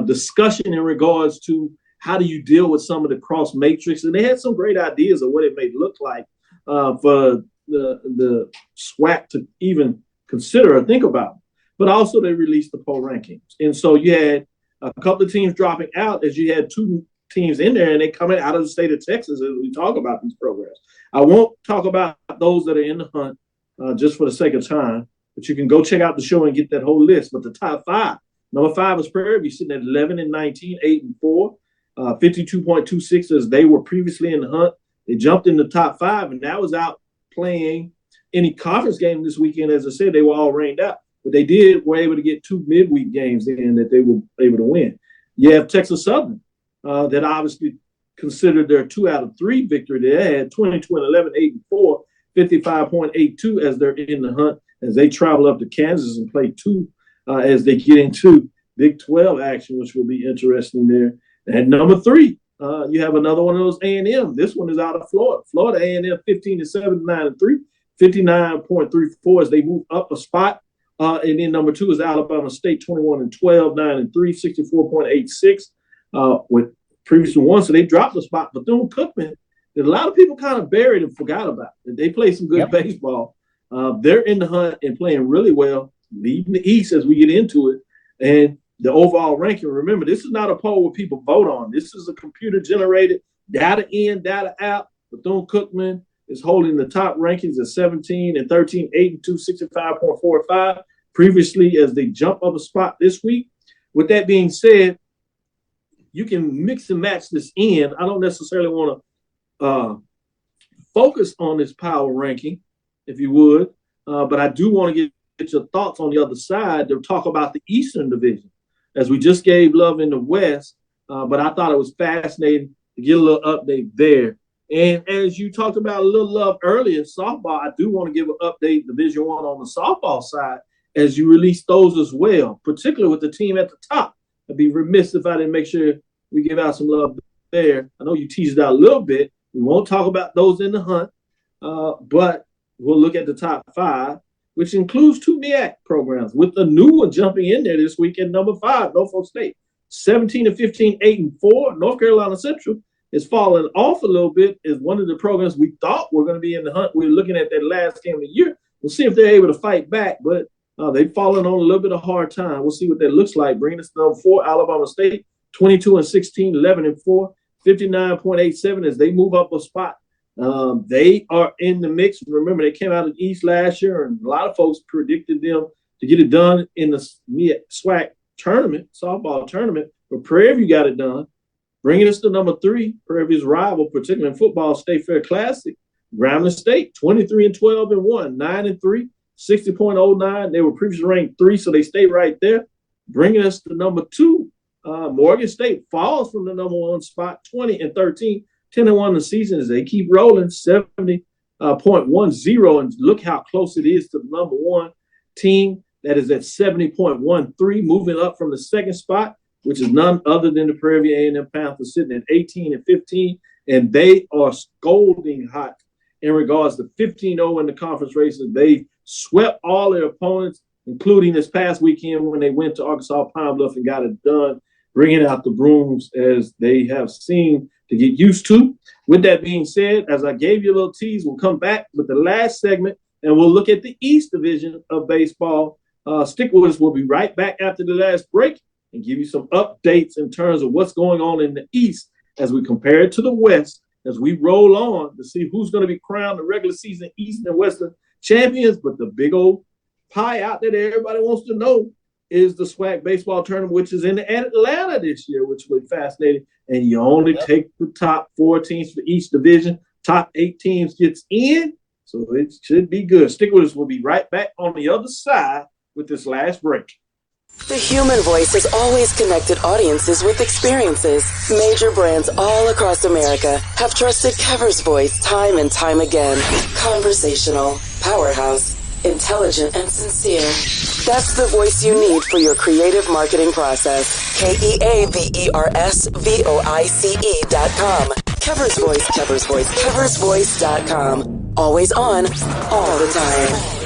discussion in regards to how do you deal with some of the cross matrix. And they had some great ideas of what it may look like for the SWAC to even consider or think about. But also they released the poll rankings. And so you had a couple of teams dropping out as you had 2 teams in there, and they coming out of the state of Texas as we talk about these programs. I won't talk about those that are in the hunt just for the sake of time, but you can go check out the show and get that whole list. But the top 5, number 5 is Prairie View sitting at 11-19, 8-4, 52.26 as they were previously in the hunt. They jumped in the top 5, and that was out playing any conference game this weekend. As I said, they were all rained out, but they were able to get 2 midweek games in that they were able to win. You have Texas Southern that obviously considered their 2 out of 3 victory. They had 22-11, 8-4, 55.82 as they're in the hunt as they travel up to Kansas and play 2 as they get into Big 12 action, which will be interesting there. And number 3, you have another one of those A&M. This one is out of Florida. Florida A&M 15-7, 9-3, 59.34 as they move up a spot. And then number 2 is Alabama State 21-12, 9-3, 64.86 with previous 1. So they dropped the spot. Bethune-Cookman, that a lot of people kind of buried and forgot about. They play some good baseball. They're in the hunt and playing really well, leading the East as we get into it. And the overall ranking, remember, this is not a poll where people vote on. This is a computer-generated, data in, data out. Bethune-Cookman is holding the top rankings at 17 and 13, 8 and 2, 65.45. Previously, as they jump up a spot this week. With that being said, you can mix and match this in. I don't necessarily want to focus on this power ranking, if you would, but I do want to get your thoughts on the other side to talk about the Eastern Division, as we just gave love in the West, but I thought it was fascinating to get a little update there. And as you talked about a little love earlier, softball, I do want to give an update, Division I on the softball side, as you release those as well, particularly with the team at the top. I'd be remiss if I didn't make sure we give out some love there. I know you teased it out a little bit. We won't talk about those in the hunt, but we'll look at the top 5, which includes 2 MEAC programs, with the new one jumping in there this week at number 5, Norfolk State, 17-15, 8-4. North Carolina Central is falling off a little bit as one of the programs we thought were going to be in the hunt. We're looking at that last game of the year. We'll see if they're able to fight back, but they've fallen on a little bit of hard time. We'll see what that looks like. Bringing us to number 4, Alabama State, 22-16, 11-4, 59.87 as they move up a spot. They are in the mix. Remember, they came out of the East last year, and a lot of folks predicted them to get it done in the SWAC tournament, softball tournament, but Prairie View got it done. Bringing us to number 3, Prairie View's rival, particularly in football, State Fair Classic, Grambling State, 23-12-1, 9-3, 60.09. They were previously ranked 3, so they stay right there. Bringing us to number 2, Morgan State falls from the number 1 spot, 20-13, 10-1 in the season as they keep rolling, 70.10. And look how close it is to the number 1 team that is at 70.13, moving up from the 2nd spot, which is none other than the Prairie View A&M Panthers, sitting at 18-15, and they are scolding hot in regards to 15-0 in the conference races. They swept all their opponents, including this past weekend when they went to Arkansas Pine Bluff and got it done, bringing out the brooms as they have seen to get used to. With that being said, as I gave you a little tease, we'll come back with the last segment, and we'll look at the East Division of baseball Stick with us. We'll be right back after the last break and give you some updates in terms of what's going on in the East as we compare it to the West, as we roll on to see who's going to be crowned the regular season East and Western champions. But the big old pie out there that everybody wants to know is the SWAC baseball tournament, which is in Atlanta this year, which will be fascinating. And you only take the top 4 teams for each division. Top 8 teams gets in, so it should be good. Stick with us. We'll be right back on the other side with this last break. The human voice has always connected audiences with experiences. Major brands all across America have trusted Kever's voice time and time again. Conversational, powerhouse, intelligent, and sincere. That's the voice you need for your creative marketing process. KEAVERSVOICE.com. Kever's Voice, Kever's Voice, KeversVoice.com. Always on, all the time.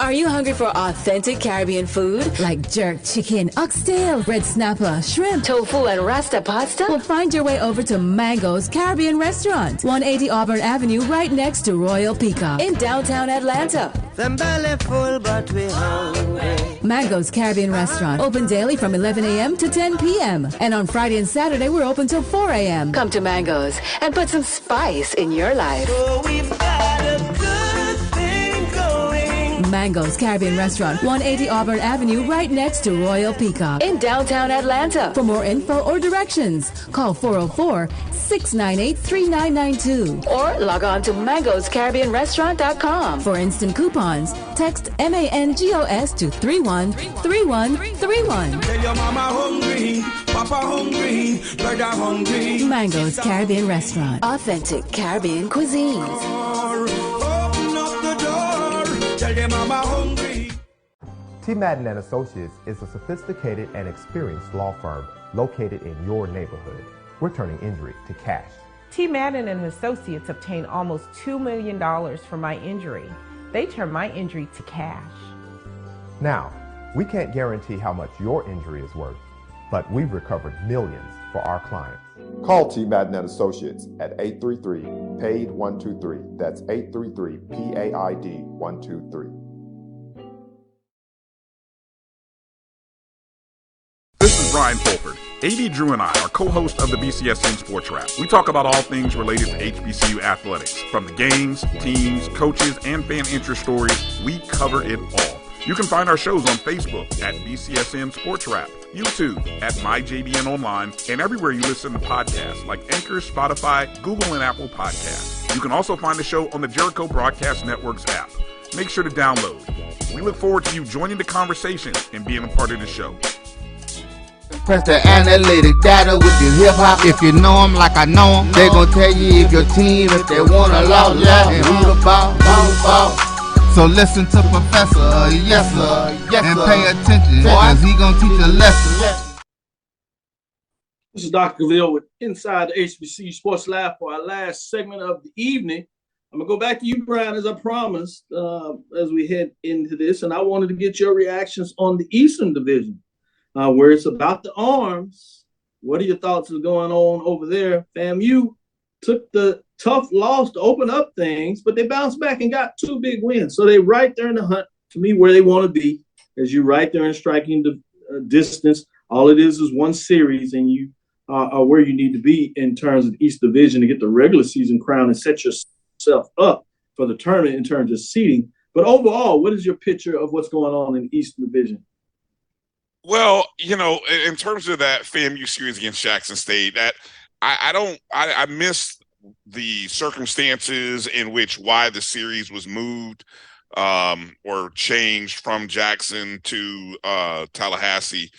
Are you hungry for authentic Caribbean food? Like jerk chicken, oxtail, red snapper, shrimp, tofu, and rasta pasta? Well, find your way over to Mango's Caribbean Restaurant, 180 Auburn Avenue, right next to Royal Peacock in downtown Atlanta. Them belly full, but we hungry. Mango's Caribbean Restaurant, open daily from 11 a.m. to 10 p.m. And on Friday and Saturday, we're open till 4 a.m. Come to Mango's and put some spice in your life. So we've got a good thing going. Mango's Caribbean Restaurant, 180 Auburn Avenue, right next to Royal Peacock in downtown Atlanta. For more info or directions, call 404-698-3992 or log on to mangoscaribbeanrestaurant.com. For instant coupons, text MANGOS to 313131. Tell your mama hungry, papa hungry, brother hungry. Mango's Caribbean Restaurant, authentic Caribbean cuisines. Open up the door, tell your mama hungry. T. Madden and Associates is a sophisticated and experienced law firm located in your neighborhood. We're turning injury to cash. T. Madden and Associates obtained almost $2 million for my injury. They turned my injury to cash. Now, we can't guarantee how much your injury is worth, but we've recovered millions for our clients. Call T. Madden and Associates at 833-PAID-123. That's 833-PAID-123. This is Bryan Fulford. AD Drew and I are co-hosts of the BCSN SportsWrap. We talk about all things related to HBCU athletics. From the games, teams, coaches, and fan interest stories, we cover it all. You can find our shows on Facebook at BCSN SportsWrap, YouTube at MyJBN Online, and everywhere you listen to podcasts like Anchor, Spotify, Google, and Apple Podcasts. You can also find the show on the Jericho Broadcast Network's app. Make sure to download. We look forward to you joining the conversation and being a part of the show. Press the analytic data with your hip hop. If you know them like I know them, they gon' tell you if your team, if they want a lot, and who the ball. So listen to Professor, yes sir, and pay attention, cause he gon' teach a lesson. This is Dr. Cavil with Inside the HBCU Sports Lab for our last segment of the evening. I'm gonna go back to you, Bryan, as I promised, as we head into this, and I wanted to get your reactions on the Eastern Division. Where it's about the arms. What are your thoughts of going on over there? FAMU took the tough loss to open up things, but they bounced back and got 2 big wins. So they're right there in the hunt, to me, where they want to be, as you're right there in striking distance. All it is one series, and you are where you need to be in terms of the East Division to get the regular season crown and set yourself up for the tournament in terms of seeding. But overall, what is your picture of what's going on in the Eastern Division? Well, you know, in terms of that FAMU series against Jackson State, that I missed the circumstances in which why the series was moved or changed from Jackson to Tallahassee.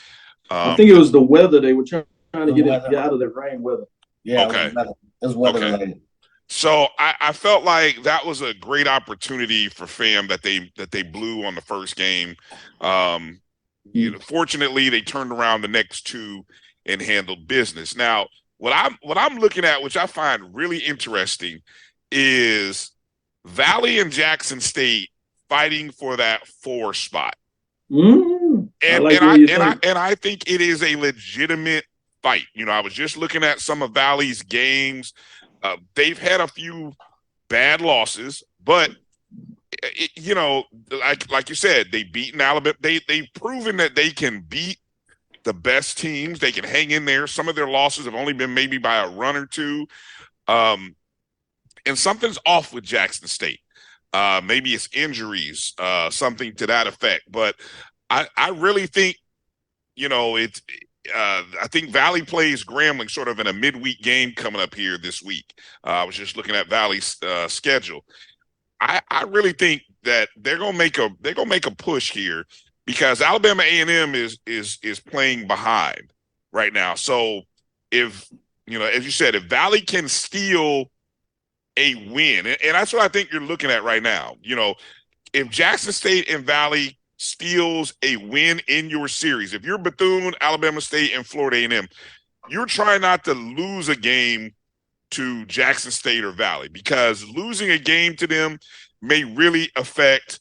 I think it was the weather. They were trying to get out of the rain weather. Yeah, okay. It was weather related. So I felt like that was a great opportunity for FAM that they blew on the first game. You know, fortunately, they turned around the next 2 and handled business. Now, what I'm looking at, which I find really interesting, is Valley and Jackson State fighting for that 4 spot. And I think it is a legitimate fight. You know, I was just looking at some of Valley's games. They've had a few bad losses, but you know, like you said, they've beaten Alabama. They've proven that they can beat the best teams. They can hang in there. Some of their losses have only been maybe by a run or two. And something's off with Jackson State. Maybe it's injuries, something to that effect. But I really think, you know, I think Valley plays Grambling sort of in a midweek game coming up here this week. I was just looking at Valley's schedule. I really think that they're gonna make a push here because Alabama A&M is playing behind right now. So if, you know, as you said, if Valley can steal a win, and that's what I think you're looking at right now. You know, if Jackson State and Valley steals a win in your series, if you're Bethune, Alabama State, and Florida A&M, you're trying not to lose a game to Jackson State or Valley, because losing a game to them may really affect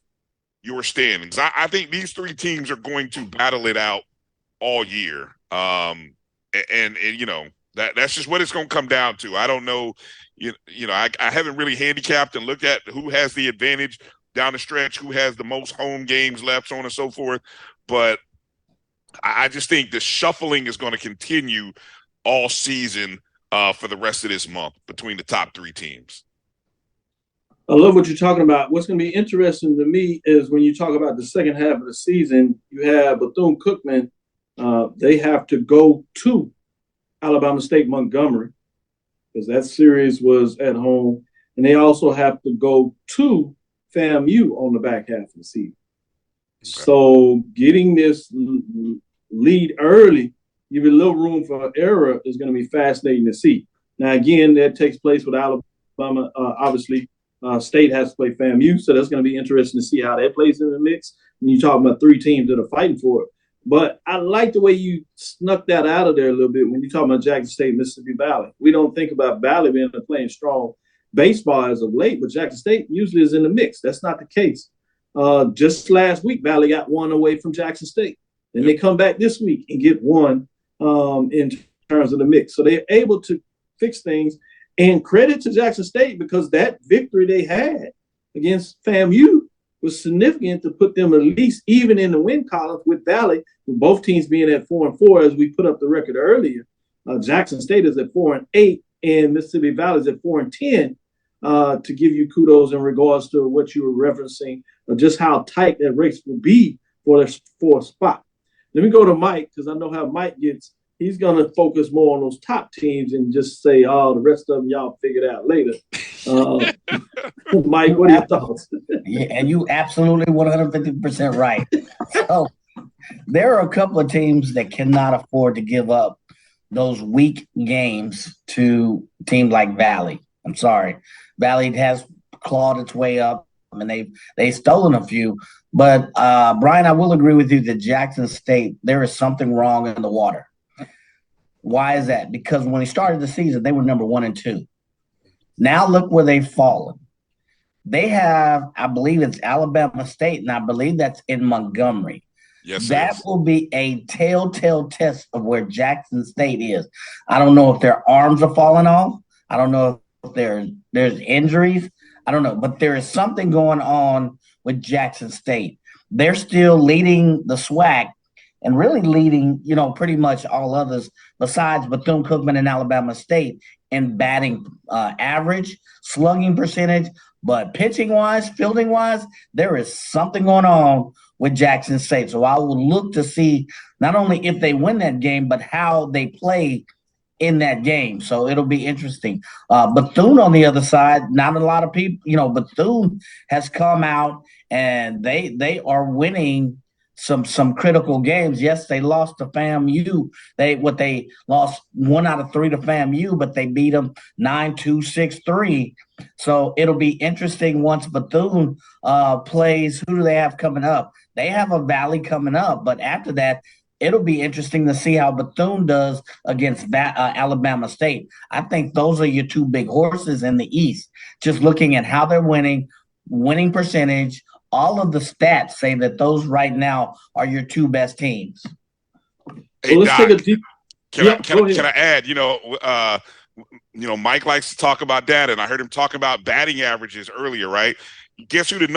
your standings. I think these three teams are going to battle it out all year. And you know, that's just what it's going to come down to. I don't know. You know, I haven't really handicapped and looked at who has the advantage down the stretch, who has the most home games left, so on and so forth. But I just think the shuffling is going to continue all season for the rest of this month between the top three teams. I love what you're talking about. What's going to be interesting to me is when you talk about the second half of the season, you have Bethune-Cookman. They have to go to Alabama State Montgomery because that series was at home. And they also have to go to FAMU on the back half of the season. Okay. So getting this lead early, give it a little room for error, is going to be fascinating to see. Now, again, that takes place with Alabama. Obviously, State has to play FAMU, so that's going to be interesting to see how that plays in the mix when you talk about three teams that are fighting for it. But I like the way you snuck that out of there a little bit when you talk about Jackson State, Mississippi Valley. We don't think about Valley being playing strong baseball as of late, but Jackson State usually is in the mix. That's not the case. Just last week, Valley got one away from Jackson State. Then they come back this week and get one in terms of the mix. So they're able to fix things. And credit to Jackson State, because that victory they had against FAMU was significant to put them at least even in the win column with Valley, with both teams being at 4-4 as we put up the record earlier. Jackson State is at 4-8 and Mississippi Valley is at 4-10 to give you kudos in regards to what you were referencing, just how tight that race will be for the fourth spot. Let me go to Mike, because I know how Mike gets. He's going to focus more on those top teams and just say, oh, the rest of them y'all figure it out later. Mike, what are your thoughts? Yeah, and you absolutely 150% right. So there are a couple of teams that cannot afford to give up those weak games to teams like Valley. I'm sorry. Valley has clawed its way up, and they've stolen a few. But, Brian, I will agree with you that Jackson State, there is something wrong in the water. Why is that? Because when they started the season, they were number 1 and 2. Now look where they've fallen. They have, I believe it's Alabama State, and I believe that's in Montgomery. Yes, that will be a telltale test of where Jackson State is. I don't know if their arms are falling off. I don't know if there's injuries. I don't know, but there is something going on with Jackson State. They're still leading the SWAC and really leading, pretty much all others besides Bethune-Cookman and Alabama State in batting average, slugging percentage, but pitching-wise, fielding-wise, there is something going on with Jackson State. So I will look to see not only if they win that game, but how they play in that game. So it'll be interesting. Bethune on the other side, not a lot of people, Bethune has come out and they are winning some critical games. Yes, they lost to FAMU. They lost 1 out of 3 to FAMU, but they beat them 9-2, 6-3. So it'll be interesting once Bethune plays. Who do they have coming up? They have a Valley coming up, but after that, it'll be interesting to see how Bethune does against Alabama State. I think those are your two big horses in the East. Just looking at how they're winning percentage, all of the stats say that those right now are your two best teams. Hey, well, let's Doc, take a deep. Can I add? Mike likes to talk about data, and I heard him talk about batting averages earlier, right? Guess who the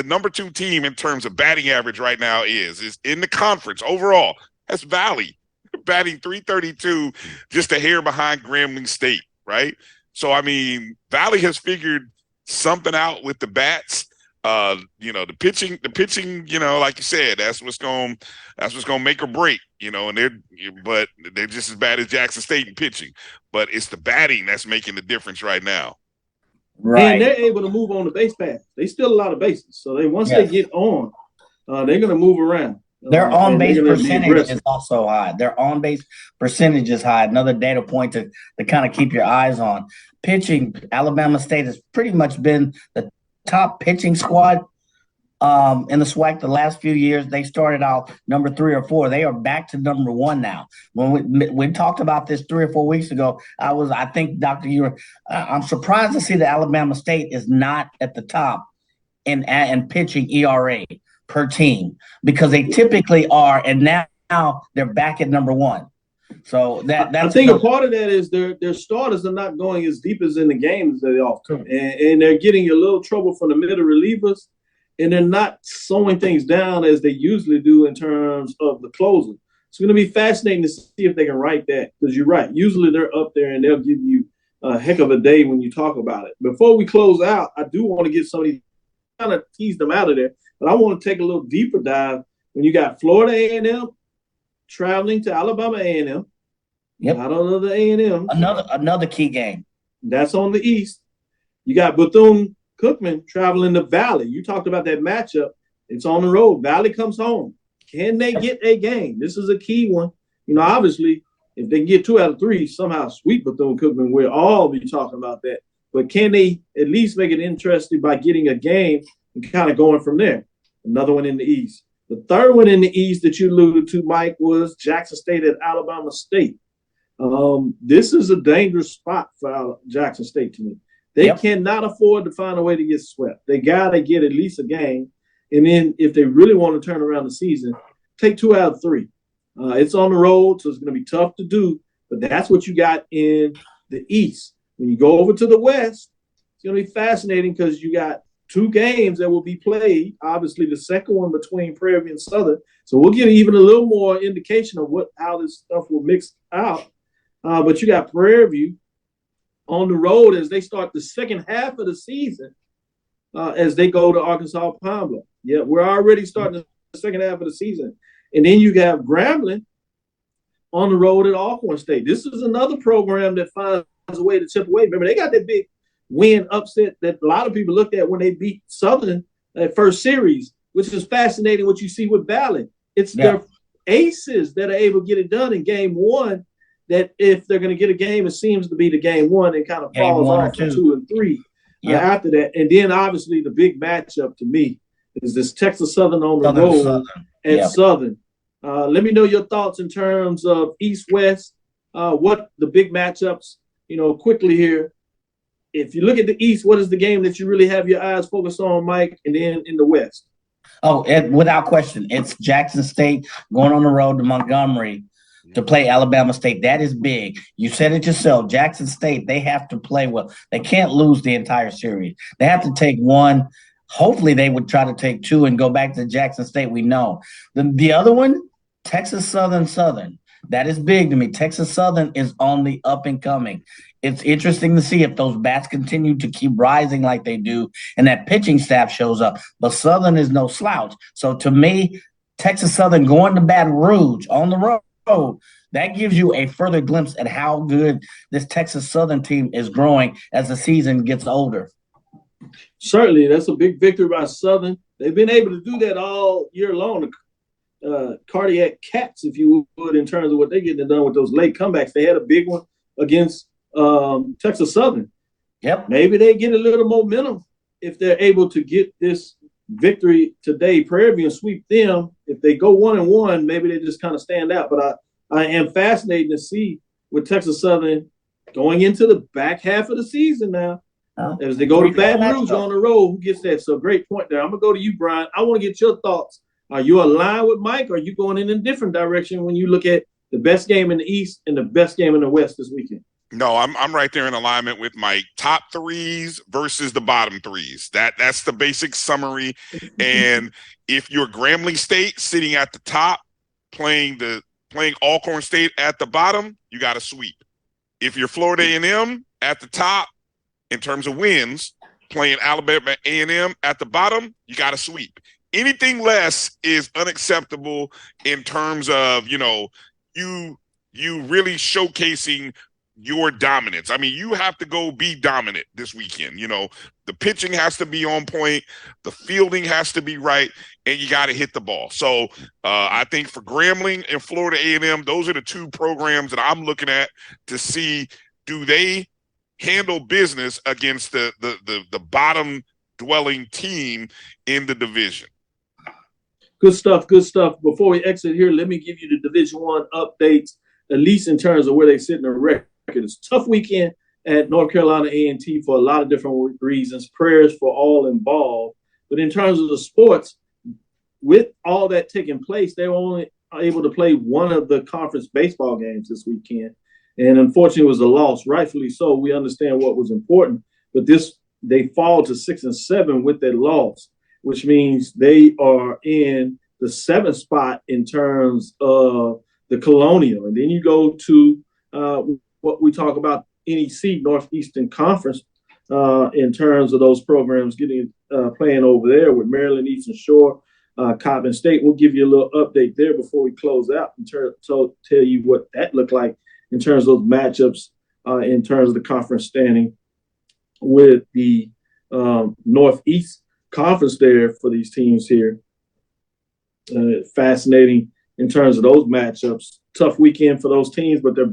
number 2 team in terms of batting average right now is in the conference overall? That's Valley, batting 332, just a hair behind Grambling State, right? So I mean, Valley has figured something out with the bats. The pitching, like you said, that's what's gonna make or break, and they're just as bad as Jackson State in pitching, but it's the batting that's making the difference right now. Right. And they're able to move on the base path. They steal a lot of bases. So they get on, they're gonna move around. Their on-base percentage is also high. Their on-base percentage is high. Another data point to kind of keep your eyes on. Pitching, Alabama State has pretty much been the top pitching squad in the SWAC the last few years. They started out number 3 or 4. They are back to number 1 now. When we talked about this 3 or 4 weeks ago, I think, Doctor, I'm surprised to see that Alabama State is not at the top in pitching ERA per team, because they typically are, and now they're back at number 1. So that's I think a part of that is their starters are not going as deep as in the games that they often, and they're getting a little trouble from the middle relievers, and they're not slowing things down as they usually do in terms of the closer. It's going to be fascinating to see if they can right that, because you're right. Usually they're up there and they'll give you a heck of a day when you talk about it. Before we close out, I do want to get somebody kind of tease them out of there, but I want to take a little deeper dive when you got Florida A&M traveling to Alabama A&M. Yep. Not another A&M. Another key game. That's on the East. You got Bethune-Cookman traveling to Valley. You talked about that matchup. It's on the road. Valley comes home. Can they get a game? This is a key one. Obviously, if they can get 2 out of 3, somehow sweep Bethune-Cookman, we'll all be talking about that. But can they at least make it interesting by getting a game and kind of going from there? Another one in the East. The third one in the East that you alluded to, Mike, was Jackson State at Alabama State. This is a dangerous spot for Jackson State to me. They cannot afford to find a way to get swept. They got to get at least a game. And then if they really want to turn around the season, take 2 out of 3. It's on the road, so it's going to be tough to do. But that's what you got in the East. When you go over to the West, it's going to be fascinating because you got 2 games that will be played. Obviously, the second one between Prairie View and Southern. So we'll get even a little more indication of how this stuff will mix out. But you got Prairie View on the road as they start the second half of the season as they go to Arkansas Pine Bluff. Yeah, we're already starting the second half of the season. And then you got Grambling on the road at Alcorn State. This is another program that finds a way to chip away. Remember, they got that big win upset that a lot of people looked at when they beat Southern that first series, which is fascinating what you see with Valley. It's their aces that are able to get it done in game 1. That if they're going to get a game, it seems to be the game 1 and kind of falls off to 2 and 3 after that. And then obviously the big matchup to me is this Texas Southern on the road at Southern. Let me know your thoughts in terms of East-West, what the big matchups, quickly here. If you look at the East, what is the game that you really have your eyes focused on, Mike, and then in the West? Oh, without question, it's Jackson State going on the road to Montgomery to play Alabama State. That is big. You said it yourself. Jackson State, they have to play well. They can't lose the entire series. They have to take 1. Hopefully they would try to take 2 and go back to Jackson State. We know. The other one, Texas Southern. That is big to me. Texas Southern is on the up and coming. It's interesting to see if those bats continue to keep rising like they do and that pitching staff shows up. But Southern is no slouch. So to me, Texas Southern going to Baton Rouge on the road, that gives you a further glimpse at how good this Texas Southern team is growing as the season gets older. Certainly, that's a big victory by Southern. They've been able to do that all year long. Cardiac cats, if you would, in terms of what they're getting done with those late comebacks. They had a big one against Texas Southern. Yep. Maybe they get a little momentum if they're able to get this victory today. Prairie View and sweep them. If they go 1-1, maybe they just kind of stand out. But I am fascinated to see with Texas Southern going into the back half of the season now. As they go to Baton Rouge on the road, who gets that? So great point there. I'm going to go to you, Bryan. I want to get your thoughts. Are you aligned with Mike, or are you going in a different direction when you look at the best game in the East and the best game in the West this weekend? No, I'm right there in alignment with my top threes versus the bottom threes. That's the basic summary. And if you're Grambling State sitting at the top, playing Alcorn State at the bottom, you got to sweep. If you're Florida A&M at the top in terms of wins, playing Alabama A&M at the bottom, you got to sweep. Anything less is unacceptable in terms of, you really showcasing your dominance. I mean, you have to go be dominant this weekend. The pitching has to be on point, the fielding has to be right, and you got to hit the ball. So I think for Grambling and Florida A&M, those are the two programs that I'm looking at to see, do they handle business against the bottom dwelling team in the division. Good stuff. Before we exit here, let me give you the Division I updates, at least in terms of where they sit in the record. It's a tough weekend at North Carolina A&T for a lot of different reasons. Prayers for all involved. But in terms of the sports, with all that taking place, they were only able to play one of the conference baseball games this weekend. And unfortunately, it was a loss. Rightfully so. We understand what was important. But they fall to 6-7 with that loss, which means they are in the 7th spot in terms of the Colonial. And then you go to what we talk about, NEC, Northeastern Conference, in terms of those programs playing over there with Maryland, Eastern Shore, Coppin State. We'll give you a little update there before we close out and tell you what that looked like in terms of those matchups, in terms of the conference standing with the Northeast Conference there for these teams here. Fascinating in terms of those matchups. Tough weekend for those teams, but they're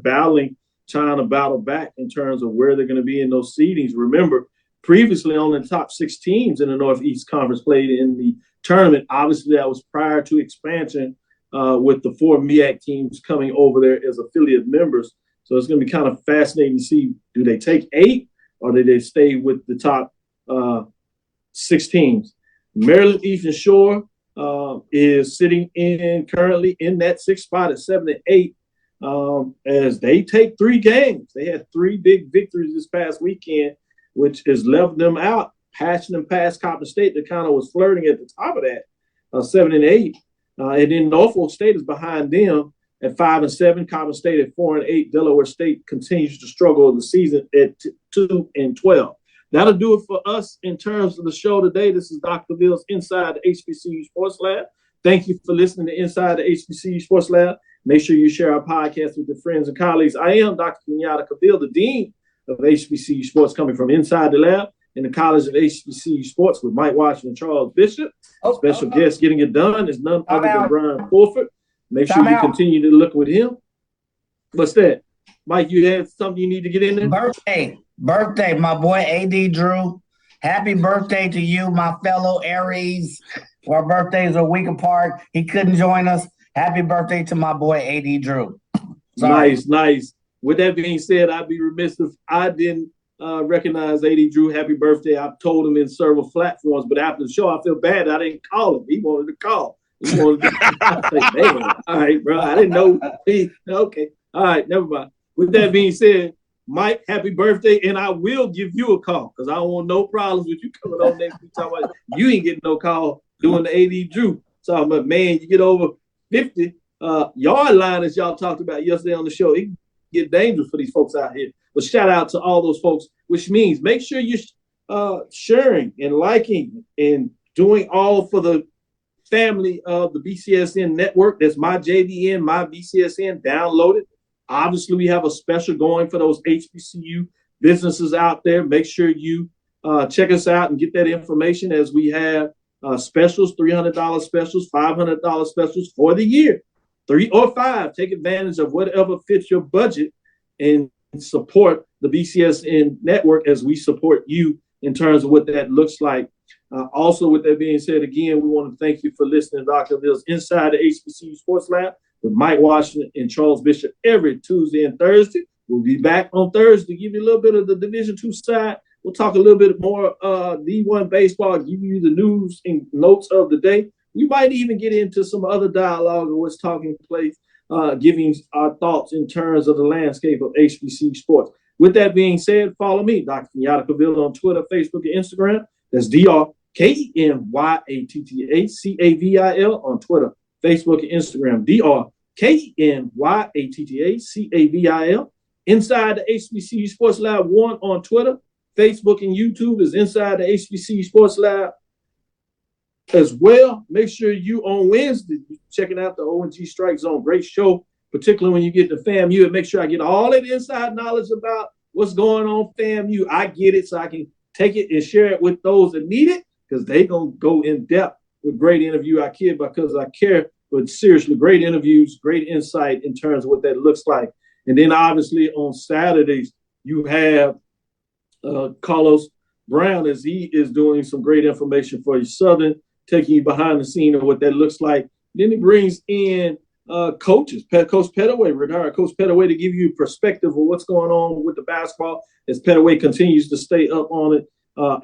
trying to battle back in terms of where they're going to be in those seedings. Remember, previously only the top 6 teams in the Northeast Conference played in the tournament. Obviously, that was prior to expansion with the 4 MEAC teams coming over there as affiliate members. So it's going to be kind of fascinating to see, do they take 8 or do they stay with the top 6 teams? Maryland Eastern Shore is sitting currently in that 6th spot at 7-8. As they take 3 games. They had 3 big victories this past weekend, which has left them out, passing them past Coppin State that kind of was flirting at the top of that, 7-8. And then Norfolk State is behind them at 5-7, Coppin State at 4-8. Delaware State continues to struggle in the season at 2-12. That'll do it for us in terms of the show today. This is Dr. Cavill's Inside the HBCU Sports Lab. Thank you for listening to Inside the HBCU Sports Lab. Make sure you share our podcast with your friends and colleagues. I am Dr. Kenyatta Cavil, the Dean of HBCU Sports, coming from inside the lab in the College of HBCU Sports with Mike Washington and Charles Bishop. Special guest getting it done is none other than Bryan Fulford. Make sure you continue to look with him. What's that? Mike, you had something you need to get in there? Birthday, my boy A.D. Drew. Happy birthday to you, my fellow Aries. Our birthdays are a week apart. He couldn't join us. Happy birthday to my boy A.D. Drew. Sorry. Nice. With that being said, I'd be remiss if I didn't recognize A.D. Drew. Happy birthday. I've told him in several platforms, but after the show, I feel bad I didn't call him. He wanted to call. I was like, man, all right, bro. I didn't know. Okay. All right, never mind. With that being said, Mike, happy birthday, and I will give you a call because I don't want no problems with you coming on next week talking about you ain't getting no call doing the A.D. Drew. So, but man, you get over 50 yard line as y'all talked about yesterday on the show. It can get dangerous for these folks out here. But shout out to all those folks, which means make sure you're sharing and liking and doing all for the family of the BCSN network. That's my JDN, my BCSN. Download it. Obviously, we have a special going for those HBCU businesses out there. Make sure you check us out and get that information as we have specials, $300 specials, $500 specials for the year, 3 or 5. Take advantage of whatever fits your budget and support the BCSN network as we support you in terms of what that looks like. Also, with that being said, again, we want to thank you for listening to Dr. Cavill's Inside the HBCU Sports Lab with Mike Washington and Charles Bishop every Tuesday and Thursday. We'll be back on Thursday to give you a little bit of the Division II side. We'll talk a little bit more D1 baseball, give you the news and notes of the day. We might even get into some other dialogue of what's taking place, giving our thoughts in terms of the landscape of HBCU sports. with that being said, follow me, Dr. Kenyatta Cavil, on Twitter, Facebook, and Instagram. That's DrKenyattaCavil on Twitter, Facebook, and Instagram. DrKenyattaCavil. Inside the HBCU Sports Lab 1 on Twitter, Facebook, and YouTube is Inside the HBCU Sports Lab as well. Make sure you on Wednesday checking out the ONG Strike Zone. Great show, particularly when you get to FAMU, and make sure I get all that inside knowledge about what's going on FAMU. I get it so I can take it and share it with those that need it, because they going to go in depth with great interview. I kid because I care, but seriously, great interviews, great insight in terms of what that looks like. And then obviously on Saturdays, you have Carlos Brown, as he is doing some great information for you, Southern, taking you behind the scene of what that looks like. Then he brings in coaches, Coach Pettaway, retired Coach Pettaway, to give you a perspective of what's going on with the basketball as Pettaway continues to stay up on it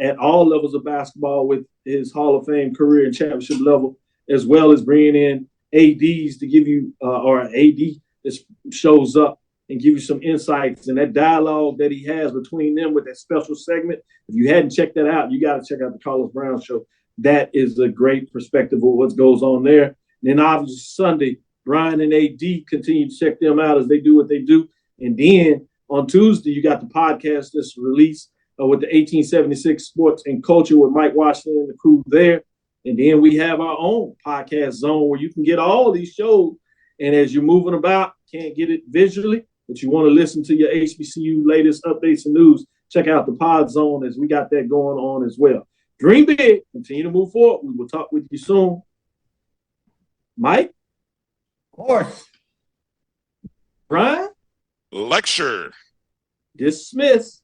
at all levels of basketball with his Hall of Fame career and championship level, as well as bringing in ADs to give you, or an AD that shows up and give you some insights, and that dialogue that he has between them with that special segment. If you hadn't checked that out, you got to check out the Carlos Brown Show. That is a great perspective of what goes on there. And then obviously Sunday, Brian and AD continue to check them out as they do what they do. And then on Tuesday, you got the podcast that's released with the 1876 Sports and Culture with Mike Washington and the crew there. And then we have our own podcast zone where you can get all of these shows. And as you're moving about, can't get it visually, but you want to listen to your HBCU latest updates and news, check out the Pod Zone as we got that going on as well. Dream big, continue to move forward. We will talk with you soon. Mike? Of course. Brian? Lecture. Dismiss.